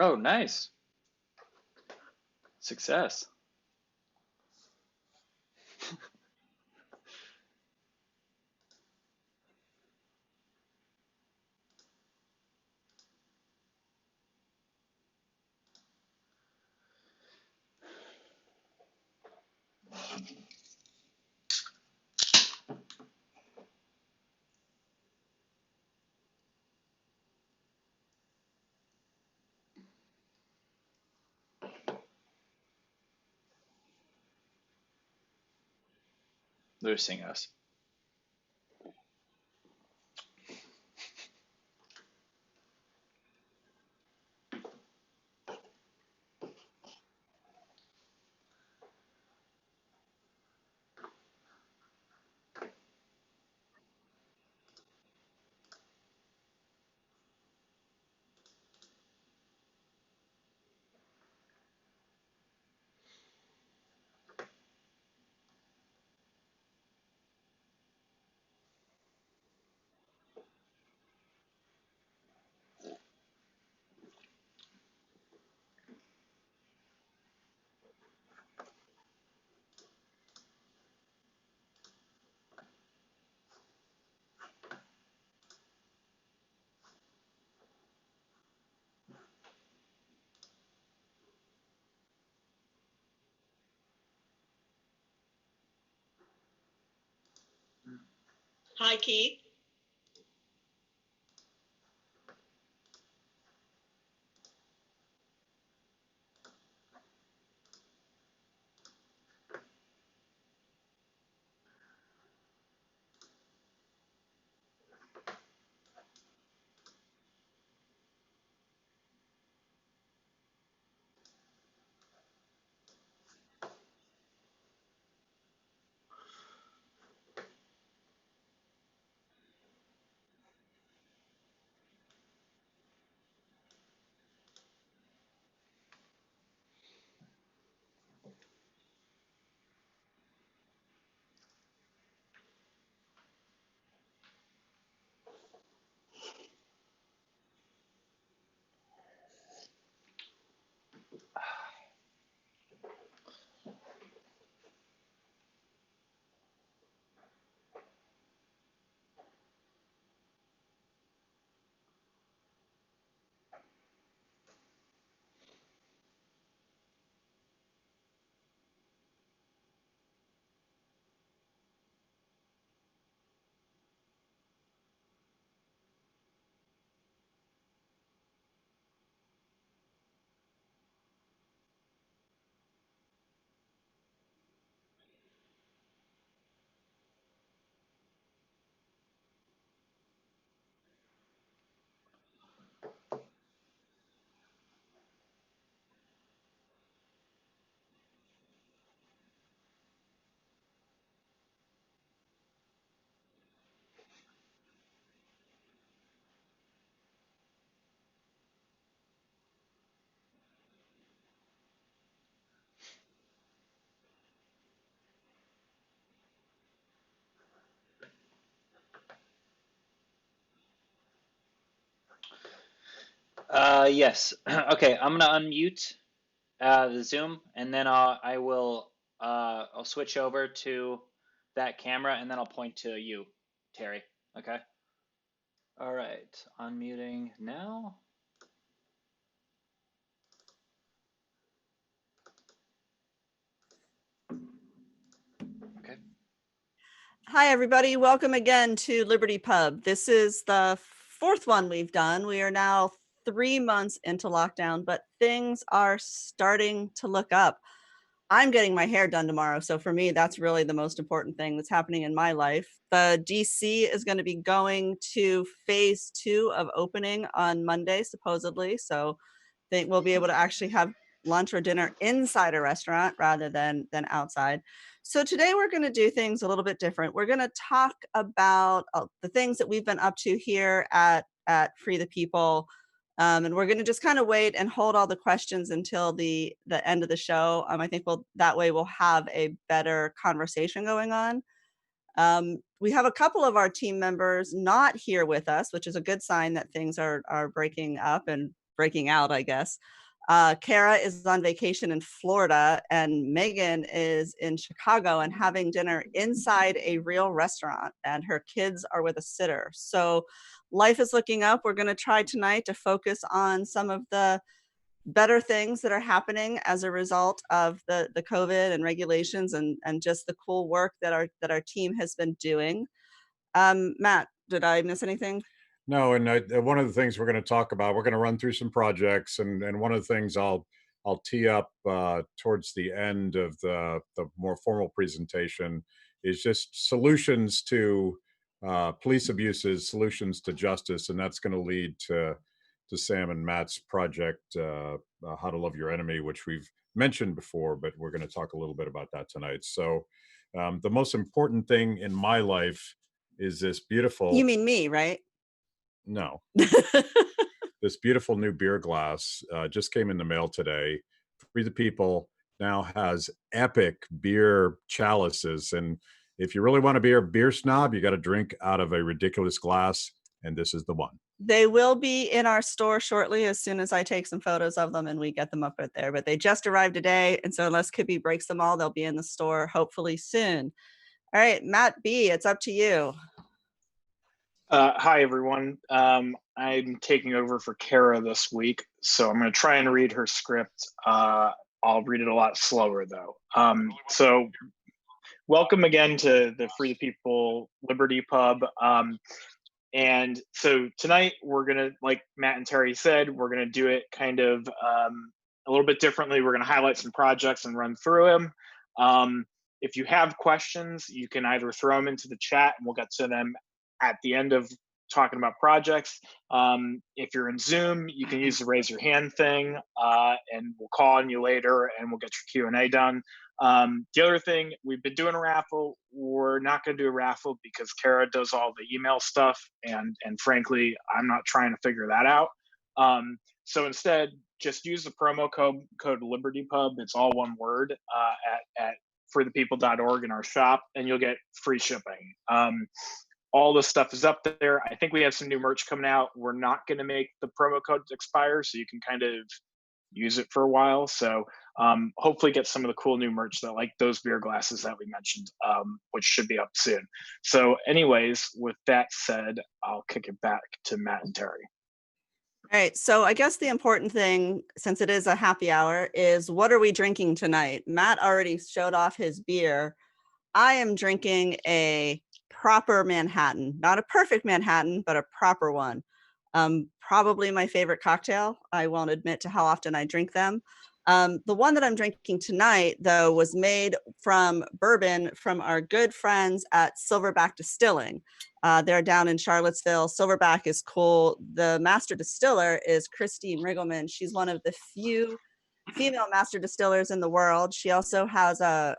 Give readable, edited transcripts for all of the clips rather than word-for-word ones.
Oh, nice. Success. Losing us. Hi, Keith. Yes. Okay, I'm gonna unmute the Zoom, and then I'll switch over to that camera, and then I'll point to you, Terry. Okay. All right. Unmuting now. Okay. Hi, everybody. Welcome again to Liberty Pub. This is the fourth one we've done. We are now 3 months into lockdown, but things are starting to look up. I'm getting my hair done tomorrow. So for me, that's really the most important thing that's happening in my life. The DC is going to be going to phase 2 of opening on Monday, supposedly. So they will be able to actually have lunch or dinner inside a restaurant rather than outside. So today we're going to do things a little bit different. We're going to talk about the things that we've been up to here at Free the People. And we're going to just kind of wait and hold all the questions until the end of the show. I think that way we'll have a better conversation going on. We have a couple of our team members not here with us, which is a good sign that things are breaking up and breaking out, I guess. Kara is on vacation in Florida, and Megan is in Chicago and having dinner inside a real restaurant, and her kids are with a sitter. So life is looking up. We're going to try tonight to focus on some of the better things that are happening as a result of the COVID and regulations, and just the cool work that our team has been doing. Matt, did I miss anything? No, and one of the things we're going to talk about, we're going to run through some projects, and one of the things I'll tee up towards the end of the more formal presentation is just solutions to police abuses, solutions to justice, and that's going to lead to Sam and Matt's project, How to Love Your Enemy, which we've mentioned before, but we're going to talk a little bit about that tonight. So the most important thing in my life is this beautiful... You mean me, right? No. This beautiful new beer glass just came in the mail today. Free the People now has epic beer chalices. And if you really want to be a beer snob, you got to drink out of a ridiculous glass. And this is the one. They will be in our store shortly as soon as I take some photos of them and we get them up out there. But they just arrived today. And so unless Kibbe breaks them all, they'll be in the store hopefully soon. All right, Matt B., it's up to you. Hi, everyone. I'm taking over for Kara this week, so I'm going to try and read her script. I'll read it a lot slower, though. So welcome again to the Free the People Liberty Pub. And so tonight we're going to, like Matt and Terry said, we're going to do it kind of a little bit differently. We're going to highlight some projects and run through them. If you have questions, you can either throw them into the chat and we'll get to them at the end of talking about projects. If you're in Zoom, you can use the raise your hand thing and we'll call on you later and we'll get your Q&A done. The other thing, we've been doing a raffle. We're not going to do a raffle because Kara does all the email stuff, and frankly, I'm not trying to figure that out. So instead, just use the promo code LibertyPub. It's all one word at freethepeople.org in our shop, and you'll get free shipping. All the stuff is up there. I think we have some new merch coming out. We're not going to make the promo code expire, so you can kind of use it for a while. So hopefully get some of the cool new merch that, like those beer glasses that we mentioned, which should be up soon. So anyways, with that said, I'll kick it back to Matt and Terry. All right, so I guess the important thing, since it is a happy hour, is what are we drinking tonight? Matt already showed off his beer. I am drinking a proper Manhattan, not a perfect Manhattan, but a proper one. Probably my favorite cocktail. I won't admit to how often I drink them. The one that I'm drinking tonight, though, was made from bourbon from our good friends at Silverback Distilling. They're down in Charlottesville. Silverback is cool. The master distiller is Christine Riggleman. She's one of the few female master distillers in the world. She also has a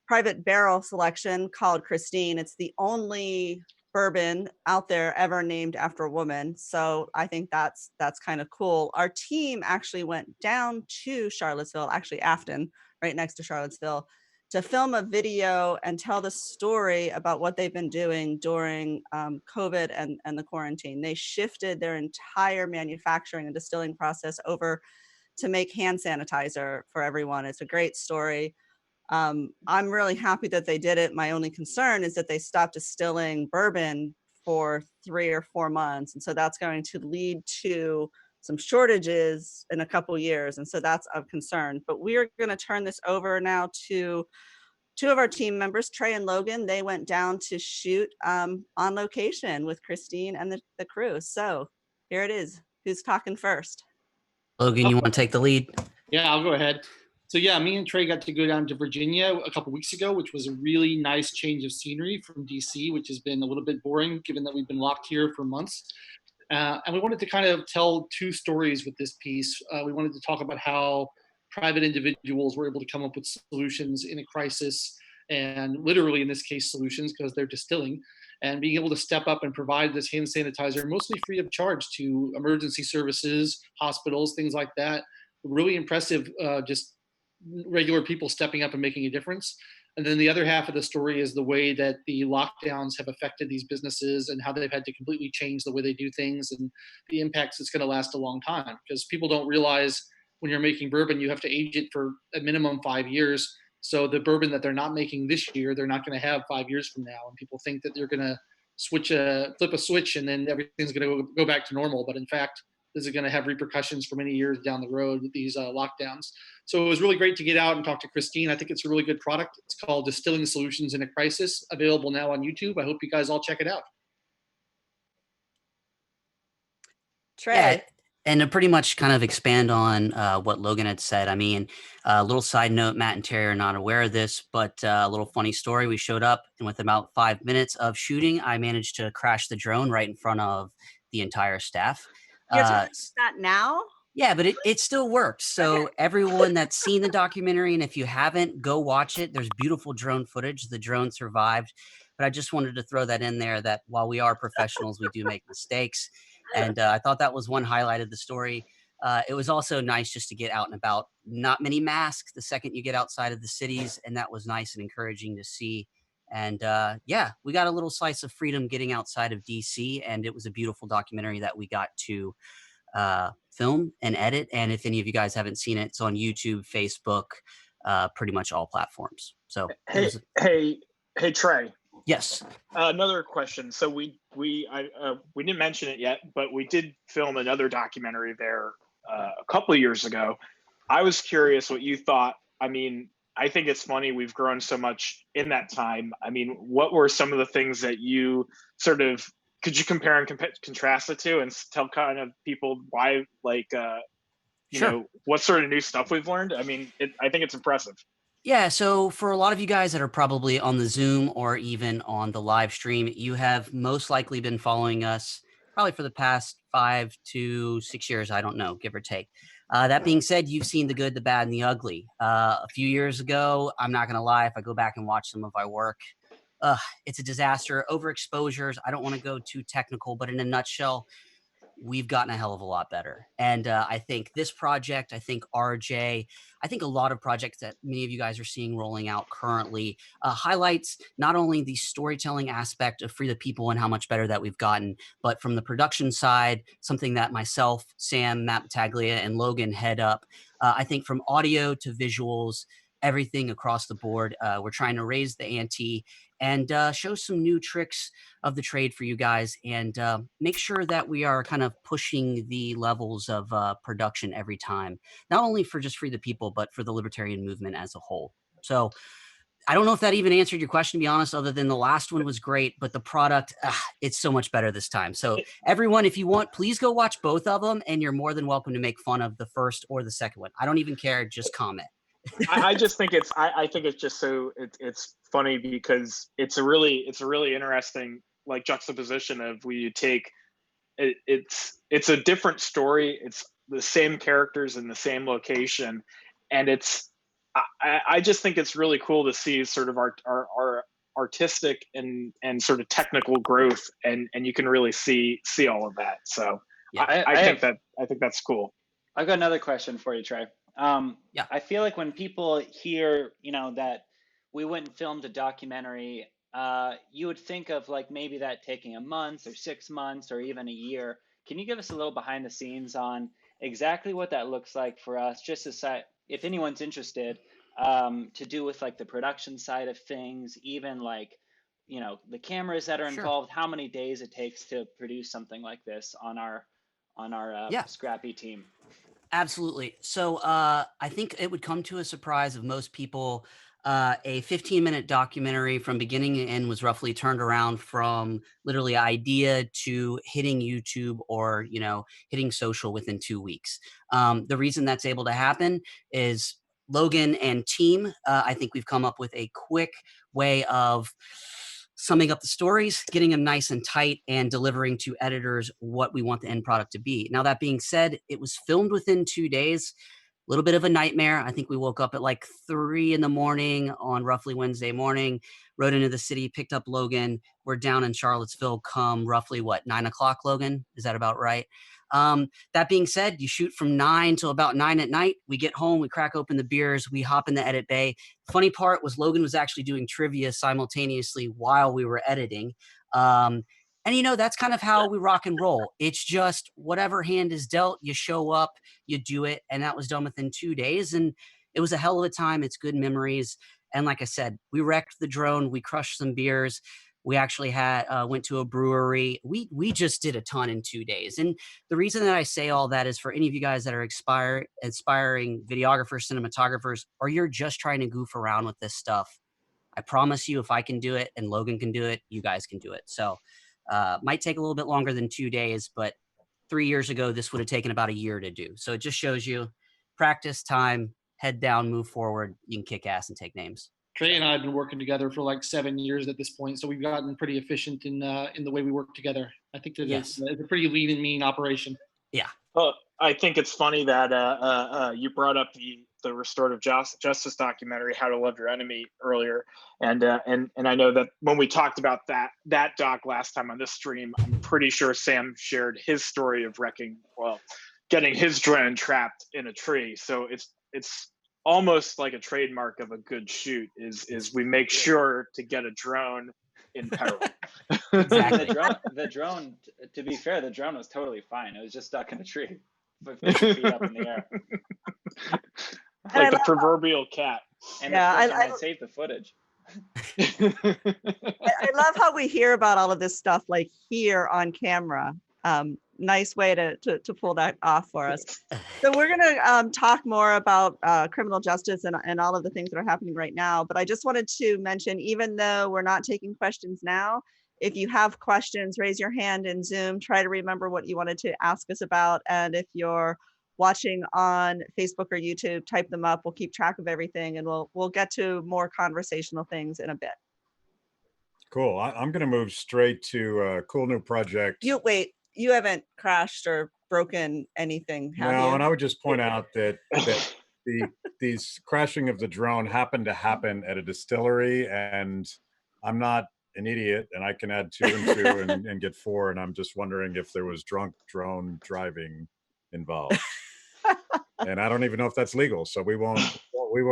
private barrel selection called Christine. It's the only bourbon out there ever named after a woman. So I think that's kind of cool. Our team actually went down to Charlottesville, actually Afton, right next to Charlottesville, to film a video and tell the story about what they've been doing during COVID and the quarantine. They shifted their entire manufacturing and distilling process over to make hand sanitizer for everyone. It's a great story. I'm really happy that they did it. My only concern is that they stopped distilling bourbon for 3 or 4 months. And so that's going to lead to some shortages in a couple years. And so that's of concern. But we are going to turn this over now to 2 of our team members, Trey and Logan. They went down to shoot on location with Christine and the crew. So here it is. Who's talking first? Logan, you want to take the lead? Yeah, I'll go ahead. So yeah, me and Trey got to go down to Virginia a couple weeks ago, which was a really nice change of scenery from DC, which has been a little bit boring given that we've been locked here for months. And we wanted to kind of tell 2 stories with this piece. We wanted to talk about how private individuals were able to come up with solutions in a crisis, and literally in this case solutions because they're distilling, and being able to step up and provide this hand sanitizer mostly free of charge to emergency services, hospitals, things like that. Really impressive, just regular people stepping up and making a difference. And then the other half of the story is the way that the lockdowns have affected these businesses and how they've had to completely change the way they do things and the impacts it's going to last a long time. Because people don't realize when you're making bourbon, you have to age it for a minimum 5 years. So the bourbon that they're not making this year, they're not going to have 5 years from now. And people think that they're going to flip a switch and then everything's going to go back to normal. But in fact, this is going to have repercussions for many years down the road with these lockdowns. So it was really great to get out and talk to Christine. I think it's a really good product. It's called Distilling Solutions in a Crisis, available now on YouTube. I hope you guys all check it out. Trey. Yeah, and to pretty much kind of expand on what Logan had said, I mean, a little side note, Matt and Terry are not aware of this, but a little funny story. We showed up, and with about 5 minutes of shooting, I managed to crash the drone right in front of the entire staff. You're telling us that now? Yeah, but it still works. So everyone that's seen the documentary, and if you haven't, go watch it. There's beautiful drone footage. The drone survived. But I just wanted to throw that in there that while we are professionals, we do make mistakes. And I thought that was one highlight of the story. It was also nice just to get out and about. Not many masks the second you get outside of the cities, and that was nice and encouraging to see. And yeah, we got a little slice of freedom getting outside of DC, and it was a beautiful documentary that we got to film and edit. And if any of you guys haven't seen it, it's on YouTube, Facebook, pretty much all platforms. So Hey, Trey. Yes. Another question. So we didn't mention it yet, but we did film another documentary there a couple of years ago. I was curious what you thought. I mean, I think it's funny we've grown so much in that time. I mean, what were some of the things that you sort of could you compare and contrast it to and tell kind of people why, like, you know, what sort of new stuff we've learned? I mean, I think it's impressive. Yeah, so for a lot of you guys that are probably on the Zoom or even on the live stream, you have most likely been following us probably for the past 5 to 6 years. I don't know, give or take. That being said, you've seen the good, the bad, and the ugly. A few years ago, I'm not going to lie, if I go back and watch some of our work, it's a disaster. Overexposures. I don't want to go too technical, but in a nutshell, we've gotten a hell of a lot better. And I think this project, I think RJ, I think a lot of projects that many of you guys are seeing rolling out currently highlights not only the storytelling aspect of Free the People and how much better that we've gotten, but from the production side, something that myself, Sam, Matt Battaglia, and Logan head up. I think from audio to visuals, everything across the board, we're trying to raise the ante and show some new tricks of the trade for you guys and make sure that we are kind of pushing the levels of production every time, not only for just Free the People, but for the libertarian movement as a whole. So I don't know if that even answered your question, to be honest, other than the last one was great, but the product, it's so much better this time. So everyone, if you want, please go watch both of them, and you're more than welcome to make fun of the first or the second one. I don't even care, just comment. I just think I think it's just so it's funny because it's a really interesting like juxtaposition of where you take it's a different story, it's the same characters in the same location, and I just think it's really cool to see sort of our artistic and sort of technical growth, and you can really see all of that. So yeah, I think that's cool. I've got another question for you, Trey. Yeah. I feel like when people hear, you know, that we went and filmed a documentary, you would think of like maybe that taking a month or 6 months or even a year. Can you give us a little behind the scenes on exactly what that looks like for us, just as if anyone's interested, to do with like the production side of things, even like, you know, the cameras that are involved, how many days it takes to produce something like this on our scrappy team? Absolutely. So I think it would come to a surprise of most people. A 15-minute documentary from beginning to end was roughly turned around from literally idea to hitting YouTube or, you know, hitting social within 2 weeks. The reason that's able to happen is Logan and team. I think we've come up with a quick way of summing up the stories, getting them nice and tight, and delivering to editors what we want the end product to be. Now, that being said, it was filmed within 2 days. little bit of a nightmare. I think we woke up at like 3 in the morning on roughly Wednesday morning, rode into the city, picked up Logan. We're down in Charlottesville come roughly what, 9 o'clock, Logan? Is that about right? That being said, you shoot from 9 till about 9 at night. We get home, we crack open the beers, we hop in the edit bay. Funny part was Logan was actually doing trivia simultaneously while we were editing. And you know, that's kind of how we rock and roll. It's just whatever hand is dealt, you show up, you do it. And that was done within 2 days. And it was a hell of a time. It's good memories. And like I said, we wrecked the drone. We crushed some beers. We actually had went to a brewery. We just did a ton in 2 days. And the reason that I say all that is for any of you guys that are aspiring videographers, cinematographers, or you're just trying to goof around with this stuff. I promise you, if I can do it and Logan can do it, you guys can do it. So might take a little bit longer than 2 days, but 3 years ago, this would have taken about a year to do. So it just shows you practice, time, head down, move forward. You can kick ass and take names. Trey and I have been working together for like 7 years at this point, so we've gotten pretty efficient in the way we work together. I think that it's a pretty lean and mean operation. Yeah. Well, I think it's funny that you brought up the restorative justice documentary, How to Love Your Enemy, earlier, and I know that when we talked about that doc last time on this stream, I'm pretty sure Sam shared his story of getting his drone trapped in a tree. So it's almost like a trademark of a good shoot is we make sure to get a drone in peril. Exactly. The drone, to be fair, the drone was totally fine. It was just stuck in a tree, 50 feet up in the air. Like the proverbial cat. And I saved the footage. I love how we hear about all of this stuff like here on camera. Nice way to pull that off for us. So we're going to talk more about criminal justice and all of the things that are happening right now. But I just wanted to mention, even though we're not taking questions now, if you have questions, raise your hand in Zoom. Try to remember what you wanted to ask us about. And if you're watching on Facebook or YouTube, type them up. We'll keep track of everything, and we'll get to more conversational things in a bit. Cool. I'm going to move straight to a cool new project. You haven't crashed or broken anything, have you? No, and I would just point out that these crashing of the drone happened to happen at a distillery, and I'm not an idiot, and I can add 2 and 2 and get 4, and I'm just wondering if there was drunk drone driving involved. And I don't even know if that's legal, so we won't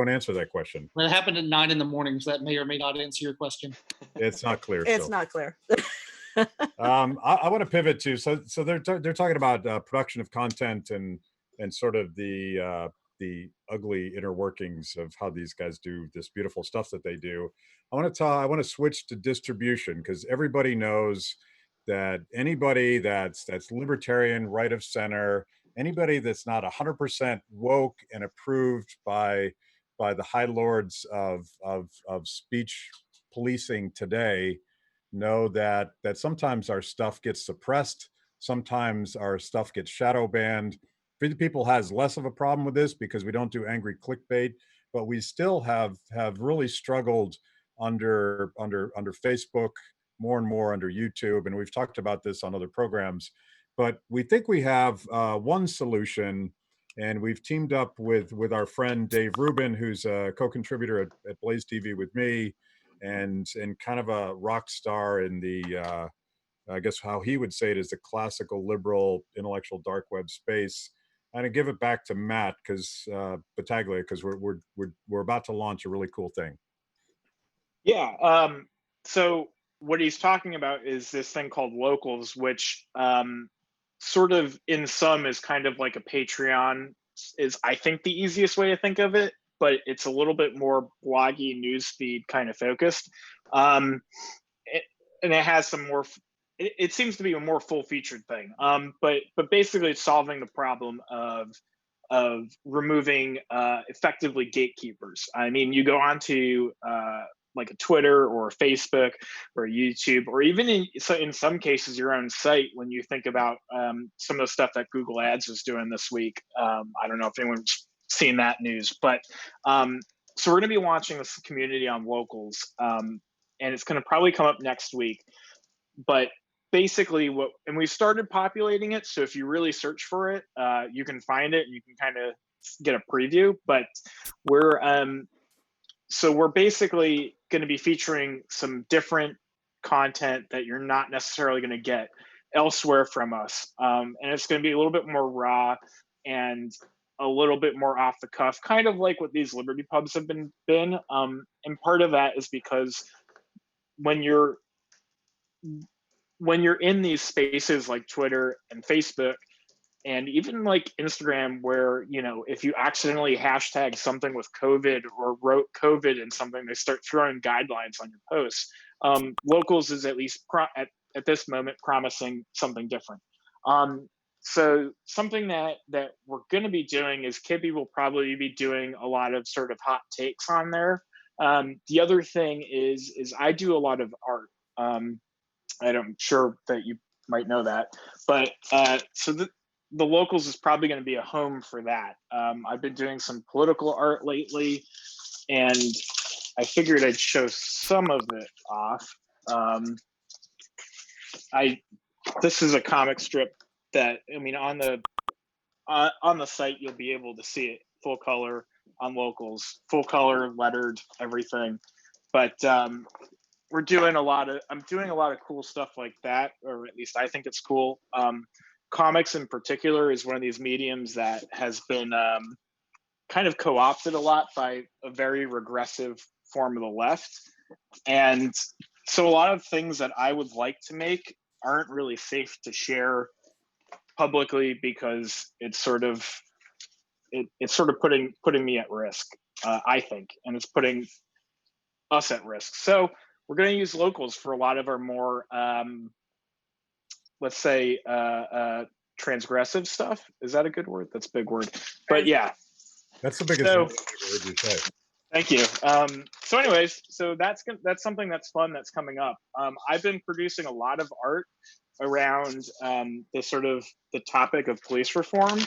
answer that question. Well, it happened at 9 in the morning, so that may or may not answer your question. It's not clear. It's not clear. I want to pivot to so they're talking about production of content and sort of the ugly inner workings of how these guys do this beautiful stuff that they do. I want to switch to distribution, because everybody knows that anybody that's libertarian, right of center, anybody that's not 100% woke and approved by the high lords of speech policing today know that sometimes our stuff gets suppressed, sometimes our stuff gets shadow banned. Free the People has less of a problem with this because we don't do angry clickbait, but we still have really struggled under Facebook, more and more under YouTube, and we've talked about this on other programs. But we think we have one solution, and we've teamed up with our friend Dave Rubin, who's a co-contributor at Blaze TV with me, and kind of a rock star in the I guess how he would say it is the classical liberal intellectual dark web space. And I give it back to Matt Battaglia, because we're about to launch a really cool thing. Yeah. So what he's talking about is this thing called Locals, which sort of in sum is kind of like a Patreon, is I think the easiest way to think of it, but it's a little bit more bloggy newsfeed kind of focused. And it has some more, it seems to be a more full featured thing. But basically it's solving the problem of removing effectively gatekeepers. I mean, you go onto like a Twitter or a Facebook or a YouTube, or even in some cases your own site, when you think about some of the stuff that Google Ads is doing this week. I don't know if anyone's seen that news, but so we're going to be launching this community on Locals, and it's going to probably come up next week. But basically and we started populating it, so if you really search for it, you can find it, and you can kind of get a preview, but we're so we're basically going to be featuring some different content that you're not necessarily going to get elsewhere from us, and it's going to be a little bit more raw and a little bit more off the cuff, kind of like what these Liberty pubs have been. And part of that is because when you're in these spaces like Twitter and Facebook and even like Instagram, where, you know, if you accidentally hashtag something with COVID or wrote COVID in something, they start throwing guidelines on your posts. Locals is at least at this moment promising something different. So something that we're going to be doing is Kibbe will probably be doing a lot of sort of hot takes on there. The other thing is I do a lot of art. I'm sure that you might know that, but so the locals is probably going to be a home for that. I've been doing some political art lately, and I figured I'd show some of it off. This is a comic strip that, I mean, on the site you'll be able to see it full color on locals, full color, lettered, everything. But I'm doing a lot of cool stuff like that, or at least I think it's cool. Comics in particular is one of these mediums that has been kind of co-opted a lot by a very regressive form of the left. And so a lot of things that I would like to make aren't really safe to share publicly because it's sort of putting me at risk, I think, and it's putting us at risk. So we're going to use locals for a lot of our more, let's say, transgressive stuff. Is that a good word? That's a big word. But yeah. That's the biggest word I've heard you say. Thank you. So anyways, so that's something that's fun that's coming up. I've been producing a lot of art around the topic of police reform.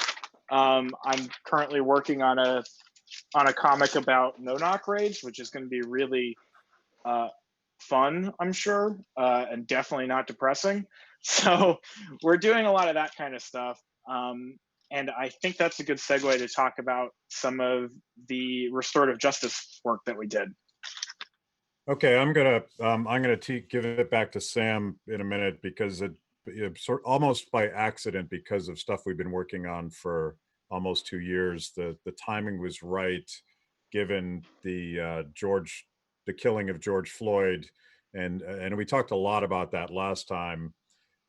I'm currently working on a comic about no-knock raids, which is going to be really fun, I'm sure, and definitely not depressing. So we're doing a lot of that kind of stuff. And I think that's a good segue to talk about some of the restorative justice work that we did. Okay, I'm gonna give it back to Sam in a minute because it almost by accident, because of stuff we've been working on for almost 2 years, the timing was right, given the killing of George Floyd, and we talked a lot about that last time.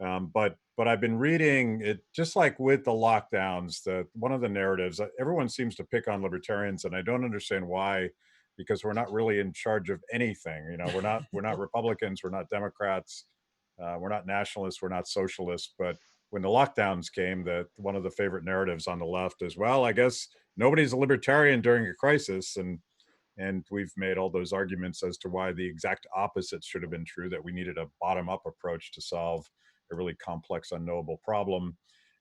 But I've been reading it, just like with the lockdowns, one of the narratives, everyone seems to pick on libertarians, and I don't understand why, because we're not really in charge of anything. You know, we're not Republicans, we're not Democrats, we're not nationalists, we're not socialists. But when the lockdowns came, one of the favorite narratives on the left is, well, I guess nobody's a libertarian during a crisis, and we've made all those arguments as to why the exact opposite should have been true, that we needed a bottom-up approach to solve a really complex, unknowable problem.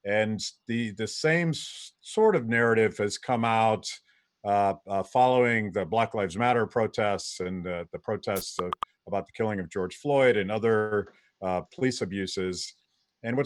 And the same sort of narrative has come out following the Black Lives Matter protests and the protests about the killing of George Floyd and other police abuses. And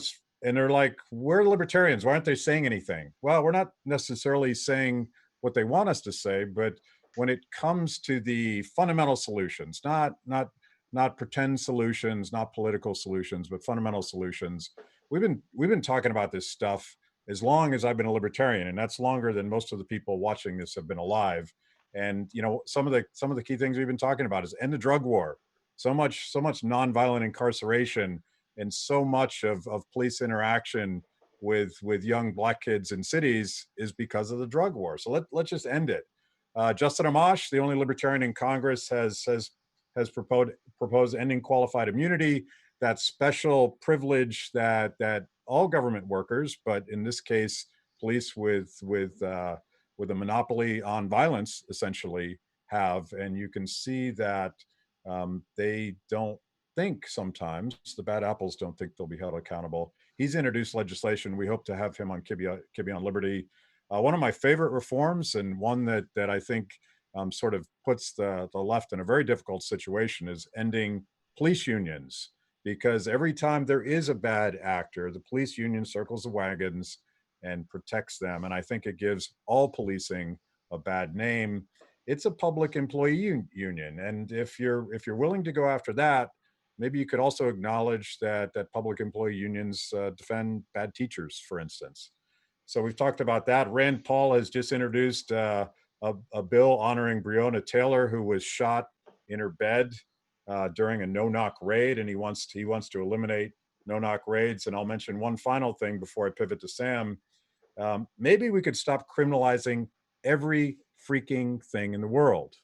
they're like, we're libertarians, why aren't they saying anything? Well, we're not necessarily saying what they want us to say, but when it comes to the fundamental solutions, not pretend solutions, not political solutions, but fundamental solutions, we've been talking about this stuff as long as I've been a libertarian, and that's longer than most of the people watching this have been alive. And you know, some of the key things we've been talking about is end the drug war. So much nonviolent incarceration and so much of police interaction with young Black kids in cities is because of the drug war. So let's just end it. Justin Amash, the only libertarian in Congress, has proposed ending qualified immunity, that special privilege that all government workers, but in this case, police with a monopoly on violence, essentially have. And you can see that they don't think sometimes, the bad apples don't think they'll be held accountable. He's introduced legislation. We hope to have him on Kibbe on Liberty. One of my favorite reforms, and one that I think sort of puts the left in a very difficult situation, is ending police unions. Because every time there is a bad actor, the police union circles the wagons and protects them. And I think it gives all policing a bad name. It's a public employee union, and if you're willing to go after that, maybe you could also acknowledge that public employee unions defend bad teachers, for instance. So we've talked about that. Rand Paul has just introduced a bill honoring Breonna Taylor, who was shot in her bed during a no-knock raid, and he wants to eliminate no-knock raids. And I'll mention one final thing before I pivot to Sam. Maybe we could stop criminalizing every freaking thing in the world.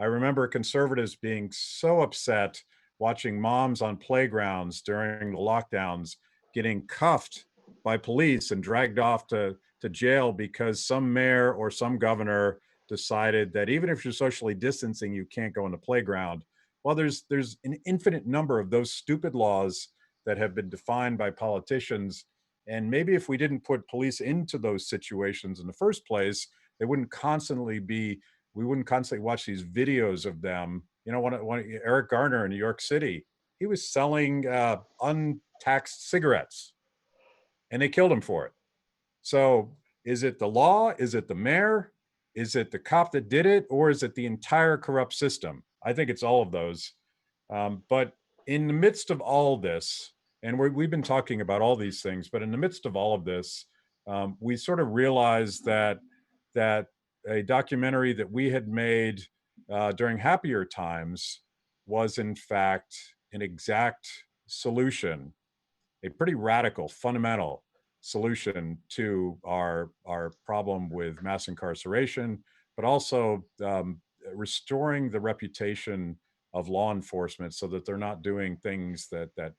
I remember conservatives being so upset watching moms on playgrounds during the lockdowns getting cuffed by police and dragged off to jail because some mayor or some governor decided that even if you're socially distancing, you can't go in the playground. Well, there's an infinite number of those stupid laws that have been defined by politicians. And maybe if we didn't put police into those situations in the first place, we wouldn't constantly watch these videos of them. You know, Eric Garner in New York City, he was selling untaxed cigarettes and they killed him for it. So is it the law? Is it the mayor? Is it the cop that did it? Or is it the entire corrupt system? I think it's all of those. But in the midst of all this, and we've been talking about all these things, but in the midst of all of this, we sort of realized that a documentary that we had made during happier times was in fact an exact solution, a pretty radical, fundamental solution to our problem with mass incarceration, but also restoring the reputation of law enforcement so that they're not doing things that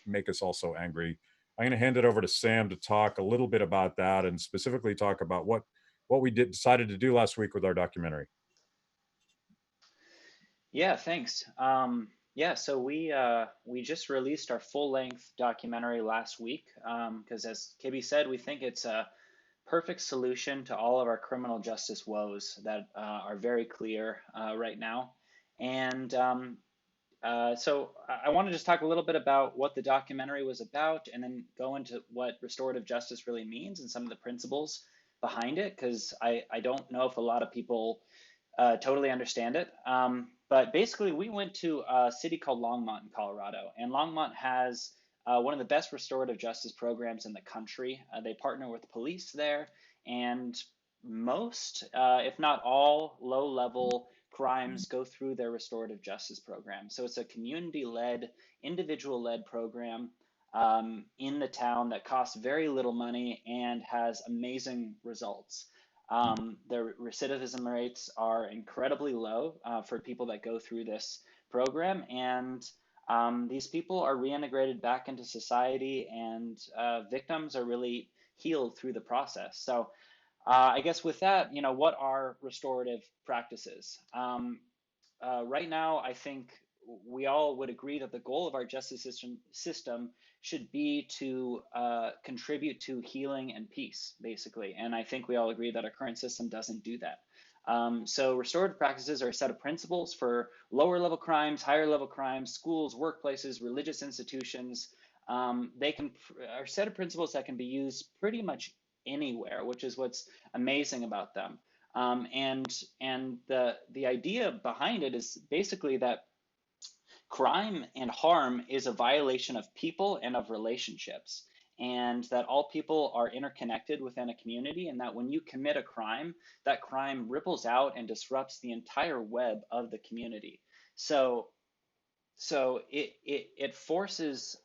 make us all so angry. I'm going to hand it over to Sam to talk a little bit about that and specifically talk about what we decided to do last week with our documentary. Yeah, thanks. Yeah, so we just released our full-length documentary last week because, as Kibbe said, we think it's a perfect solution to all of our criminal justice woes that are very clear right now. And so I want to just talk a little bit about what the documentary was about, and then go into what restorative justice really means and some of the principles behind it, because I don't know if a lot of people totally understand it. But basically, we went to a city called Longmont in Colorado, and Longmont has one of the best restorative justice programs in the country. They partner with the police there, and most, if not all, low-level crimes go through their restorative justice program. So it's a community-led, individual-led program in the town that costs very little money and has amazing results. The recidivism rates are incredibly low for people that go through this program, and these people are reintegrated back into society, and victims are really healed through the process. So I guess with that, what are restorative practices? Right now, I think we all would agree that the goal of our justice system should be to contribute to healing and peace, basically. And I think we all agree that our current system doesn't do that. So restorative practices are a set of principles for lower level crimes, higher level crimes, schools, workplaces, religious institutions. They are a set of principles that can be used pretty much anywhere, which is what's amazing about them. And the idea behind it is basically that crime and harm is a violation of people and of relationships, and that all people are interconnected within a community, and that when you commit a crime, that crime ripples out and disrupts the entire web of the community. So it forces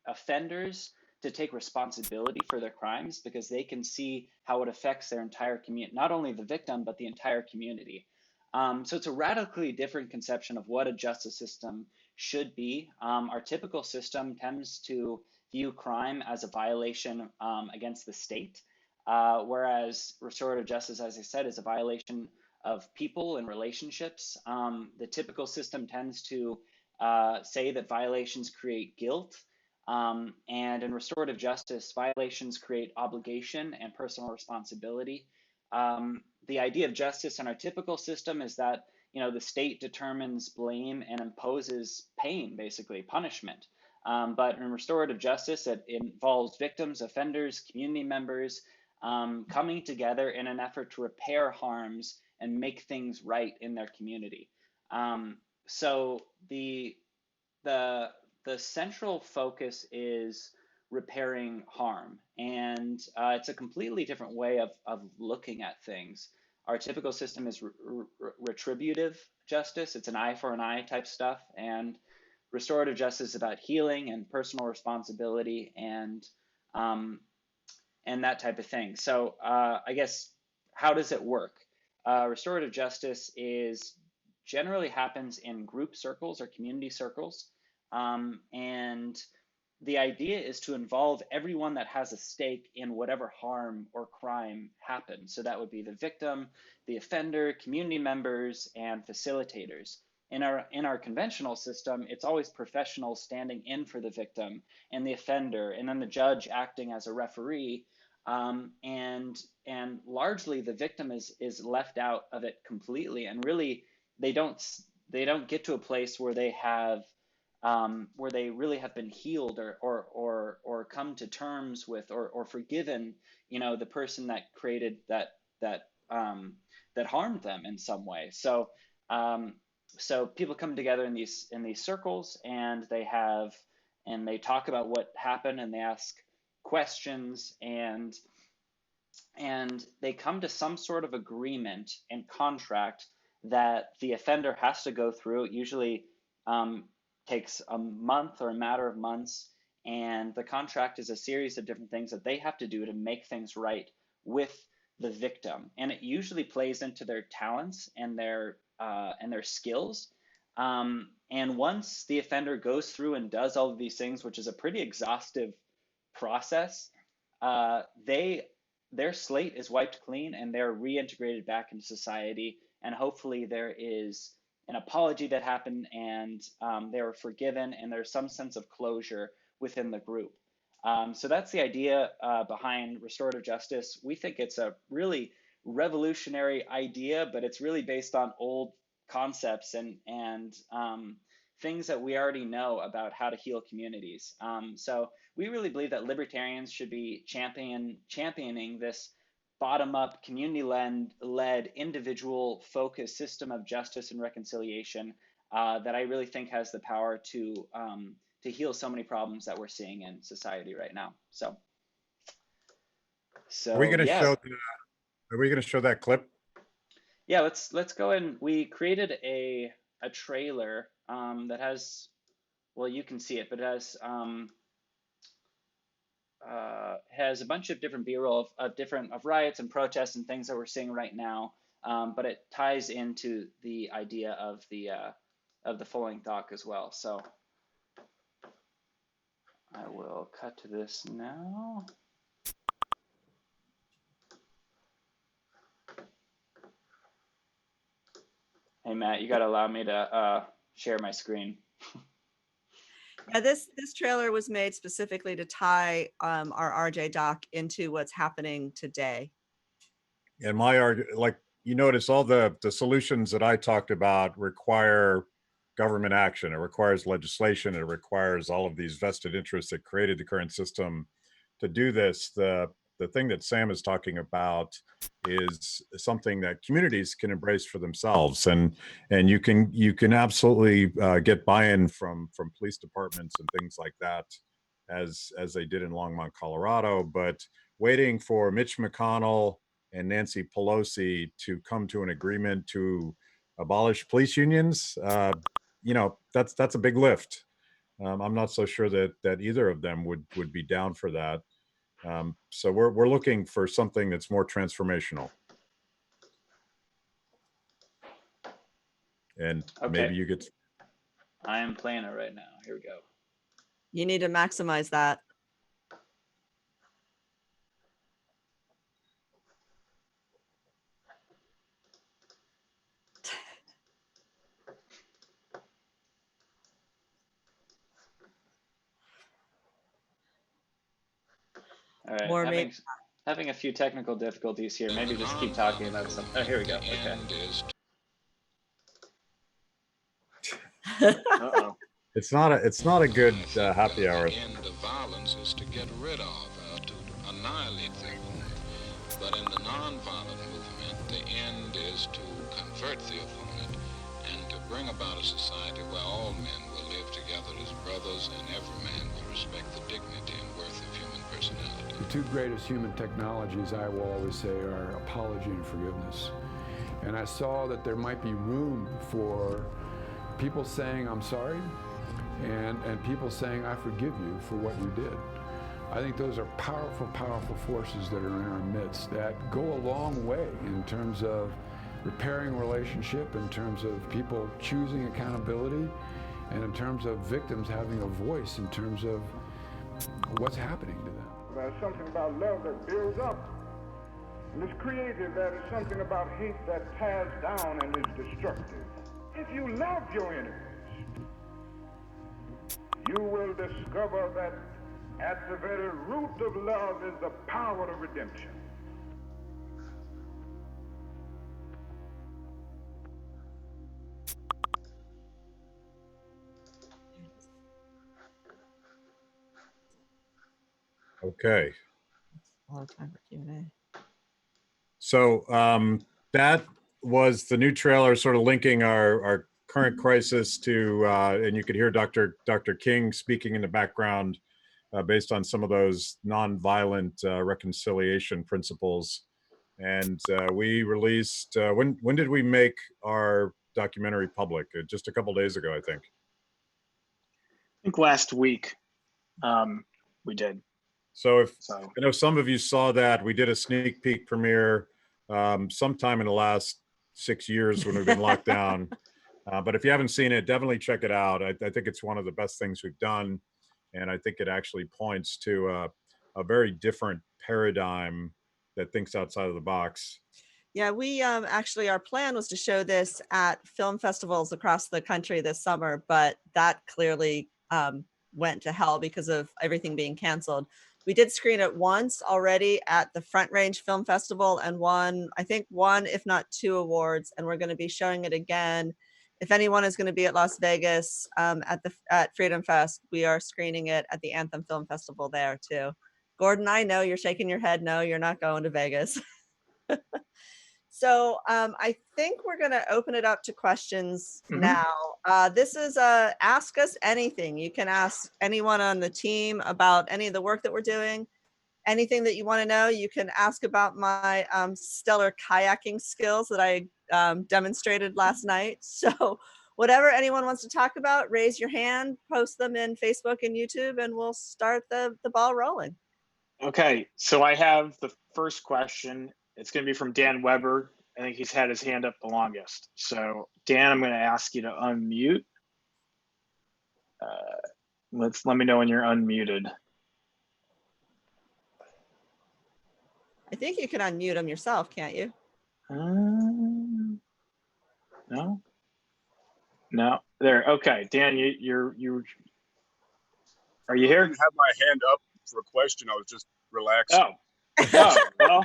offenders to take responsibility for their crimes because they can see how it affects their entire community, not only the victim, but the entire community. So it's a radically different conception of what a justice system should be. Our typical system tends to view crime as a violation against the state, whereas restorative justice, as I said, is a violation of people and relationships. The typical system tends to say that violations create guilt, and in restorative justice, violations create obligation and personal responsibility. The idea of justice in our typical system is that the state determines blame and imposes pain, basically punishment. But in restorative justice, it involves victims, offenders, community members, coming together in an effort to repair harms and make things right in their community. So the central focus is repairing harm, and it's a completely different way of looking at things. Our typical system is retributive justice. It's an eye for an eye type stuff, and restorative justice is about healing and personal responsibility and that type of thing. So I guess, how does it work? Restorative justice generally happens in group circles or community circles. And the idea is to involve everyone that has a stake in whatever harm or crime happened. So that would be the victim, the offender, community members, and facilitators. In our conventional system, it's always professionals standing in for the victim and the offender, and then the judge acting as a referee. And largely the victim is left out of it completely, and really they don't get to a place where they have where they really have been healed or come to terms with or forgiven, the person that created that harmed them in some way. So so people come together in these circles, and they talk about what happened, and they ask questions, and they come to some sort of agreement and contract that the offender has to go through. It usually takes a month or a matter of months, and the contract is a series of different things that they have to do to make things right with the victim, and it usually plays into their talents and their skills. And once the offender goes through and does all of these things, which is a pretty exhaustive process, their slate is wiped clean, and they're reintegrated back into society, and hopefully there is an apology that happened, and they were forgiven, and there's some sense of closure within the group. So that's the idea behind restorative justice. We think it's a really revolutionary idea, but it's really based on old concepts and things that we already know about how to heal communities. So we really believe that libertarians should be championing this bottom-up, community-led, individual-focused system of justice and reconciliation that I really think has the power to heal so many problems that we're seeing in society right now. So are we going to show? Are we going to show that clip? Yeah, let's go in. We created a trailer that has, well, you can see it, but it has a bunch of different B-roll of riots and protests and things that we're seeing right now, but it ties into the idea of the full-length doc as well. So I will cut to this now. Hey Matt, you got to allow me to share my screen. Yeah, this trailer was made specifically to tie our RJ doc into what's happening today. And like you notice, all the solutions that I talked about require government action. It requires legislation. It requires all of these vested interests that created the current system to do this. The thing that Sam is talking about is something that communities can embrace for themselves, and you can absolutely get buy-in from police departments and things like that, as they did in Longmont, Colorado. But waiting for Mitch McConnell and Nancy Pelosi to come to an agreement to abolish police unions, that's a big lift. I'm not so sure that either of them would be down for that. So we're looking for something that's more transformational. And okay, maybe you get. I am playing it right now. Here we go. You need to maximize that. All right, having a few technical difficulties here. Maybe just keep talking about something. Oh, here we go. Okay. Uh-oh. It's not a good happy hour. The end of violence is to get rid of, to annihilate them. But in the nonviolent movement, the end is to convert the opponent and to bring about a society where all men will live together as brothers and every man will respect the dignity and worth of human personality. The two greatest human technologies, I will always say, are apology and forgiveness. And I saw that there might be room for people saying, I'm sorry, and people saying, I forgive you for what you did. I think those are powerful, powerful forces that are in our midst that go a long way in terms of repairing relationship, in terms of people choosing accountability, and in terms of victims having a voice in terms of what's happening to them. There's something about love that builds up and is creative. There is something about hate that tears down and is destructive. If you love your enemies, you will discover that at the very root of love is the power of redemption. Okay. A lot of time for Q&A. So that was the new trailer, sort of linking our current crisis to, and you could hear Dr. King speaking in the background based on some of those nonviolent reconciliation principles. And we released, when did we make our documentary public? Just a couple days ago, I think. I think last week we did. So I know some of you saw that, we did a sneak peek premiere sometime in the last 6 years when we've been locked down. But if you haven't seen it, definitely check it out. I think it's one of the best things we've done. And I think it actually points to a very different paradigm that thinks outside of the box. Yeah, we actually, our plan was to show this at film festivals across the country this summer, but that clearly went to hell because of everything being canceled. We did screen it once already at the Front Range Film Festival and won, I think, one, if not two awards. And we're going to be showing it again. If anyone is going to be at Las Vegas at Freedom Fest, we are screening it at the Anthem Film Festival there too. Gordon, I know you're shaking your head. No, you're not going to Vegas. So I think we're going to open it up to questions now. This is Ask Us Anything. You can ask anyone on the team about any of the work that we're doing, anything that you want to know. You can ask about my stellar kayaking skills that I demonstrated last night. So whatever anyone wants to talk about, raise your hand, post them in Facebook and YouTube, and we'll start the ball rolling. Okay, so I have the first question. It's going to be from Dan Weber. I think he's had his hand up the longest. So Dan, I'm going to ask you to unmute. Let me know when you're unmuted. I think you can unmute them yourself, can't you? No. There. Okay, Dan, you are you here? I didn't have my hand up for a question. I was just relaxed. Oh, well,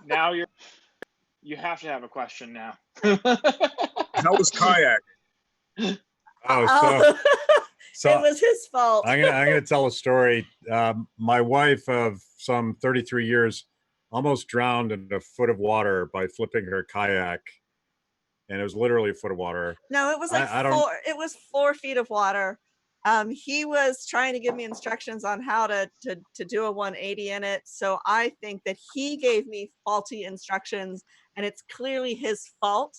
now you have to have a question now. How was kayak? So it was his fault. I'm gonna tell a story. My wife of some 33 years almost drowned in a foot of water by flipping her kayak, and it was literally a foot of water. No, it was like it was 4 feet of water. He was trying to give me instructions on how to do a 180 in it. So I think that he gave me faulty instructions and it's clearly his fault.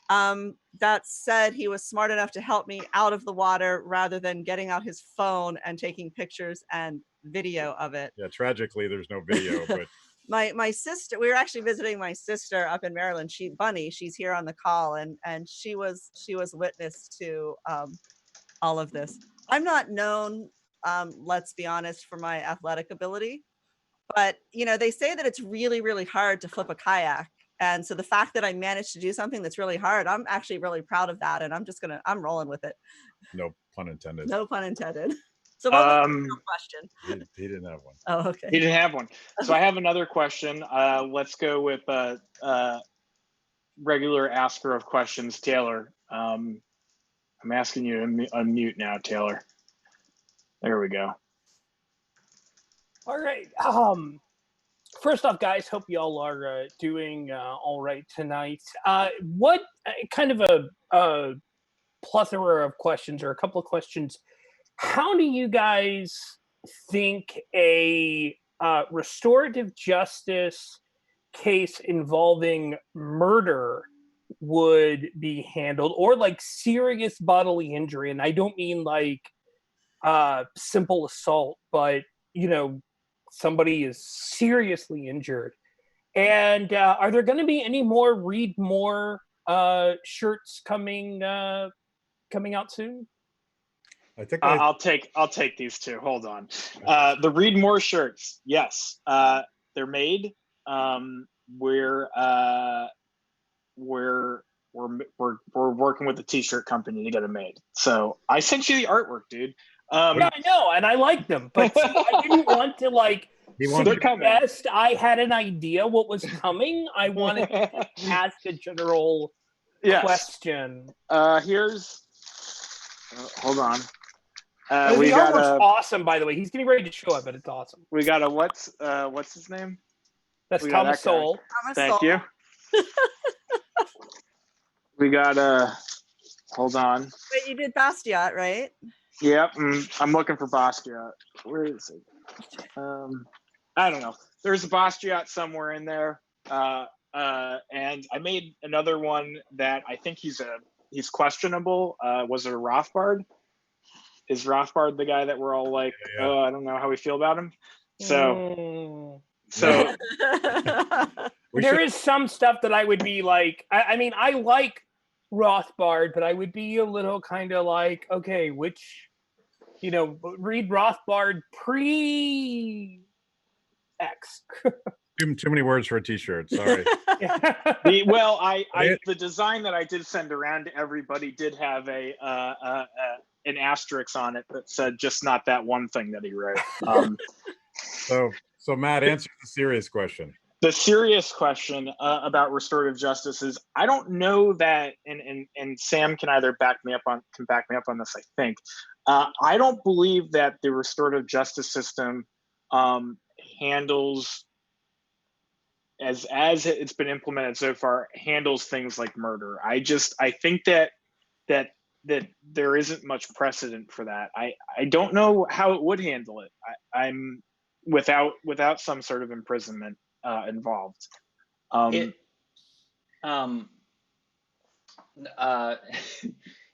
That said, he was smart enough to help me out of the water rather than getting out his phone and taking pictures and video of it. Yeah, tragically, there's no video, but my sister, we were actually visiting my sister up in Maryland. She's here on the call and she was witness to all of this. I'm not known, let's be honest, for my athletic ability, but they say that it's really, really hard to flip a kayak. And so the fact that I managed to do something that's really hard, I'm actually really proud of that. And I'm rolling with it. No pun intended. No pun intended. So what was the real question? He didn't have one. Oh, okay. He didn't have one. So I have another question. Let's go with regular asker of questions, Taylor. I'm asking you to unmute now, Taylor. There we go. All right. first off, guys, hope y'all are doing all right tonight. What kind of a plethora of questions, or a couple of questions? How do you guys think a restorative justice case involving murder would be handled, or like serious bodily injury? And I don't mean like simple assault, but somebody is seriously injured. And are there going to be any more Read More shirts coming out soon? I think I'll take these two. Hold on. The Read More shirts, yes, they're made. We're working with the t-shirt company to get them made. So I sent you the artwork, dude. Yeah, I know, and I like them, but see, I didn't want to like suggest I had an idea what was coming. I wanted to ask a general question. Here's. Hold on. The artwork's awesome, by the way. He's getting ready to show up, but it's awesome. We got a what's his name? That's Thomas Sowell. Thank you. We got hold on. Wait, you did Basquiat, right? Yep, I'm looking for Basquiat. Where is it? I don't know. There's a Basquiat somewhere in there. And I made another one that I think he's questionable. Was it a Rothbard? Is Rothbard the guy that we're all like, oh, I don't know how we feel about him? So there is some stuff that I would be like, I mean, I like Rothbard, but I would be a little kind of like, okay, which, read Rothbard pre-X. Too many words for a t-shirt. Sorry. The design that I did send around to everybody did have an asterisk on it that said just not that one thing that he wrote. So Matt, answer the serious question. The serious question about restorative justice is, I don't know that, and Sam can either back me up on this. I think I don't believe that the restorative justice system handles, as it's been implemented so far, handles things like murder. I think that there isn't much precedent for that. I don't know how it would handle it. I'm without some sort of imprisonment involved.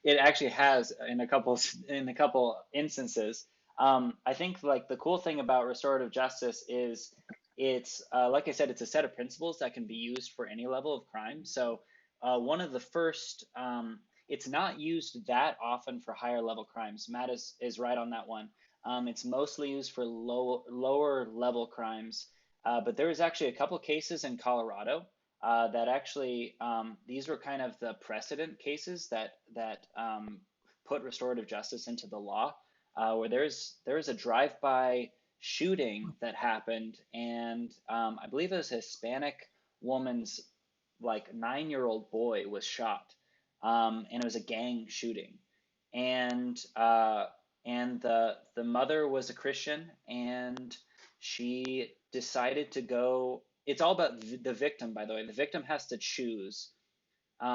It actually has in a couple instances. I think like the cool thing about restorative justice is it's like I said, it's a set of principles that can be used for any level of crime. So one of the first, it's not used that often for higher level crimes. Matt is right on that one. It's mostly used for lower level crimes. But there was actually a couple cases in Colorado that actually, these were kind of the precedent cases that put restorative justice into the law, where there's a drive-by shooting that happened, and I believe it was a Hispanic woman's like 9-year-old boy was shot, and it was a gang shooting, and the mother was a Christian, and she decided to go. It's all about the victim, by the way. The victim has to choose,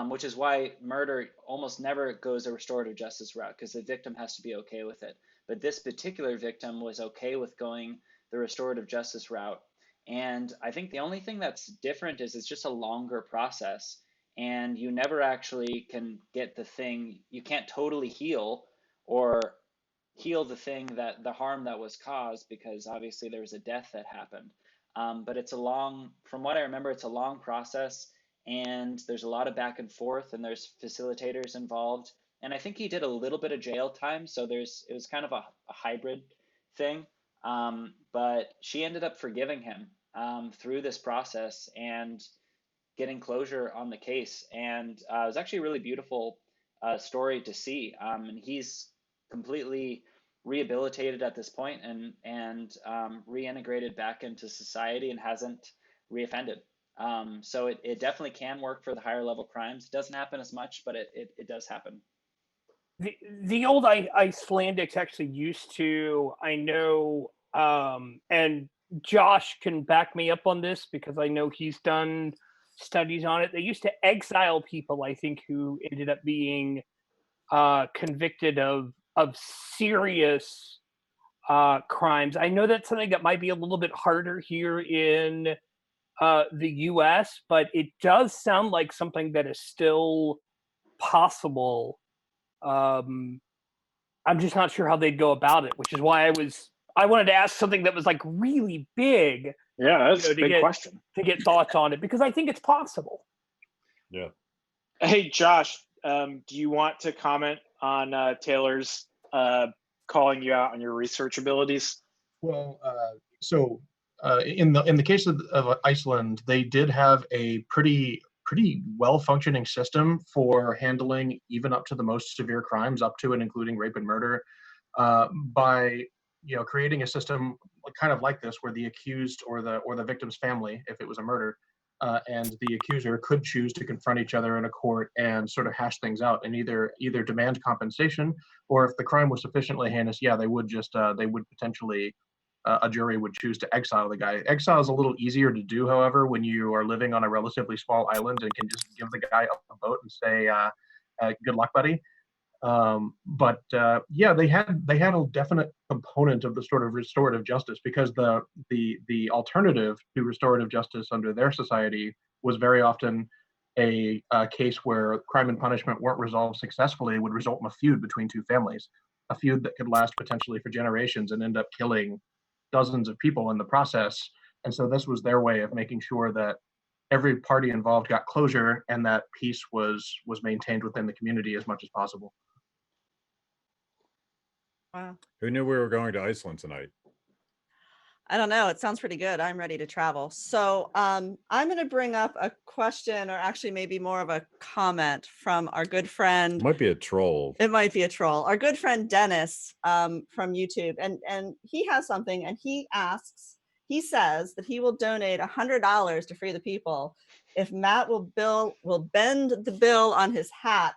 which is why murder almost never goes a restorative justice route, because the victim has to be okay with it. But this particular victim was okay with going the restorative justice route. And I think the only thing that's different is it's just a longer process, and you never actually can get the thing. You can't totally heal the thing, that the harm that was caused, because obviously there was a death that happened. But it's from what I remember, it's a long process, and there's a lot of back and forth, and there's facilitators involved. And I think he did a little bit of jail time, so it was kind of a hybrid thing. But she ended up forgiving him through this process and getting closure on the case. And it was actually a really beautiful story to see. And he's completely rehabilitated at this point and reintegrated back into society and hasn't reoffended. So it definitely can work for the higher level crimes. It doesn't happen as much, but it does happen. The old Icelandics actually used to, I know, and Josh can back me up on this because I know he's done studies on it. They used to exile people, I think, who ended up being convicted of serious crimes. I know that's something that might be a little bit harder here in the U.S., but it does sound like something that is still possible. I'm just not sure how they'd go about it, which is why I wanted to ask something that was like really big. Yeah, that's a big question. To get thoughts on it, because I think it's possible. Yeah. Hey, Josh, do you want to comment on Taylor's calling you out on your research abilities? Well, in the case of Iceland, they did have a pretty well functioning system for handling even up to the most severe crimes, up to and including rape and murder, by creating a system kind of like this, where the accused or the victim's family, if it was a murder, and the accuser could choose to confront each other in a court and sort of hash things out and either demand compensation, or if the crime was sufficiently heinous, they would potentially, a jury would choose to exile the guy. Exile is a little easier to do, however, when you are living on a relatively small island and can just give the guy a boat and say, good luck, buddy. But they had a definite component of the sort of restorative justice, because the alternative to restorative justice under their society was very often a case where crime and punishment weren't resolved successfully, would result in a feud between two families, a feud that could last potentially for generations and end up killing dozens of people in the process. And so this was their way of making sure that every party involved got closure and that peace was maintained within the community as much as possible. Wow. Who knew we were going to Iceland tonight? I don't know. It sounds pretty good. I'm ready to travel. So I'm going to bring up a question, or actually maybe more of a comment from our good friend. It might be a troll. It might be a troll. Our good friend Dennis from YouTube. And he has something, and he says that he will donate $100 to Free the People if Matt will bend the bill on his hat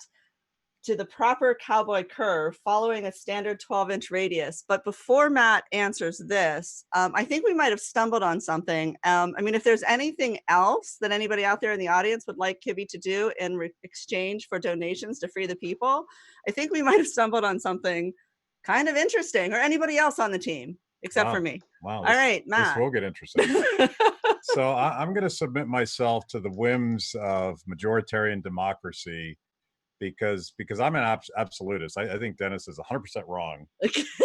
to the proper cowboy curve following a standard 12-inch radius. But before Matt answers this, I think we might have stumbled on something. If there's anything else that anybody out there in the audience would like Kibbe to do in exchange for donations to Free the People, I think we might have stumbled on something kind of interesting, or anybody else on the team, except for me. Wow. All right, Matt. This will get interesting. So I'm going to submit myself to the whims of majoritarian democracy, because I'm an absolutist. I think Dennis is 100% wrong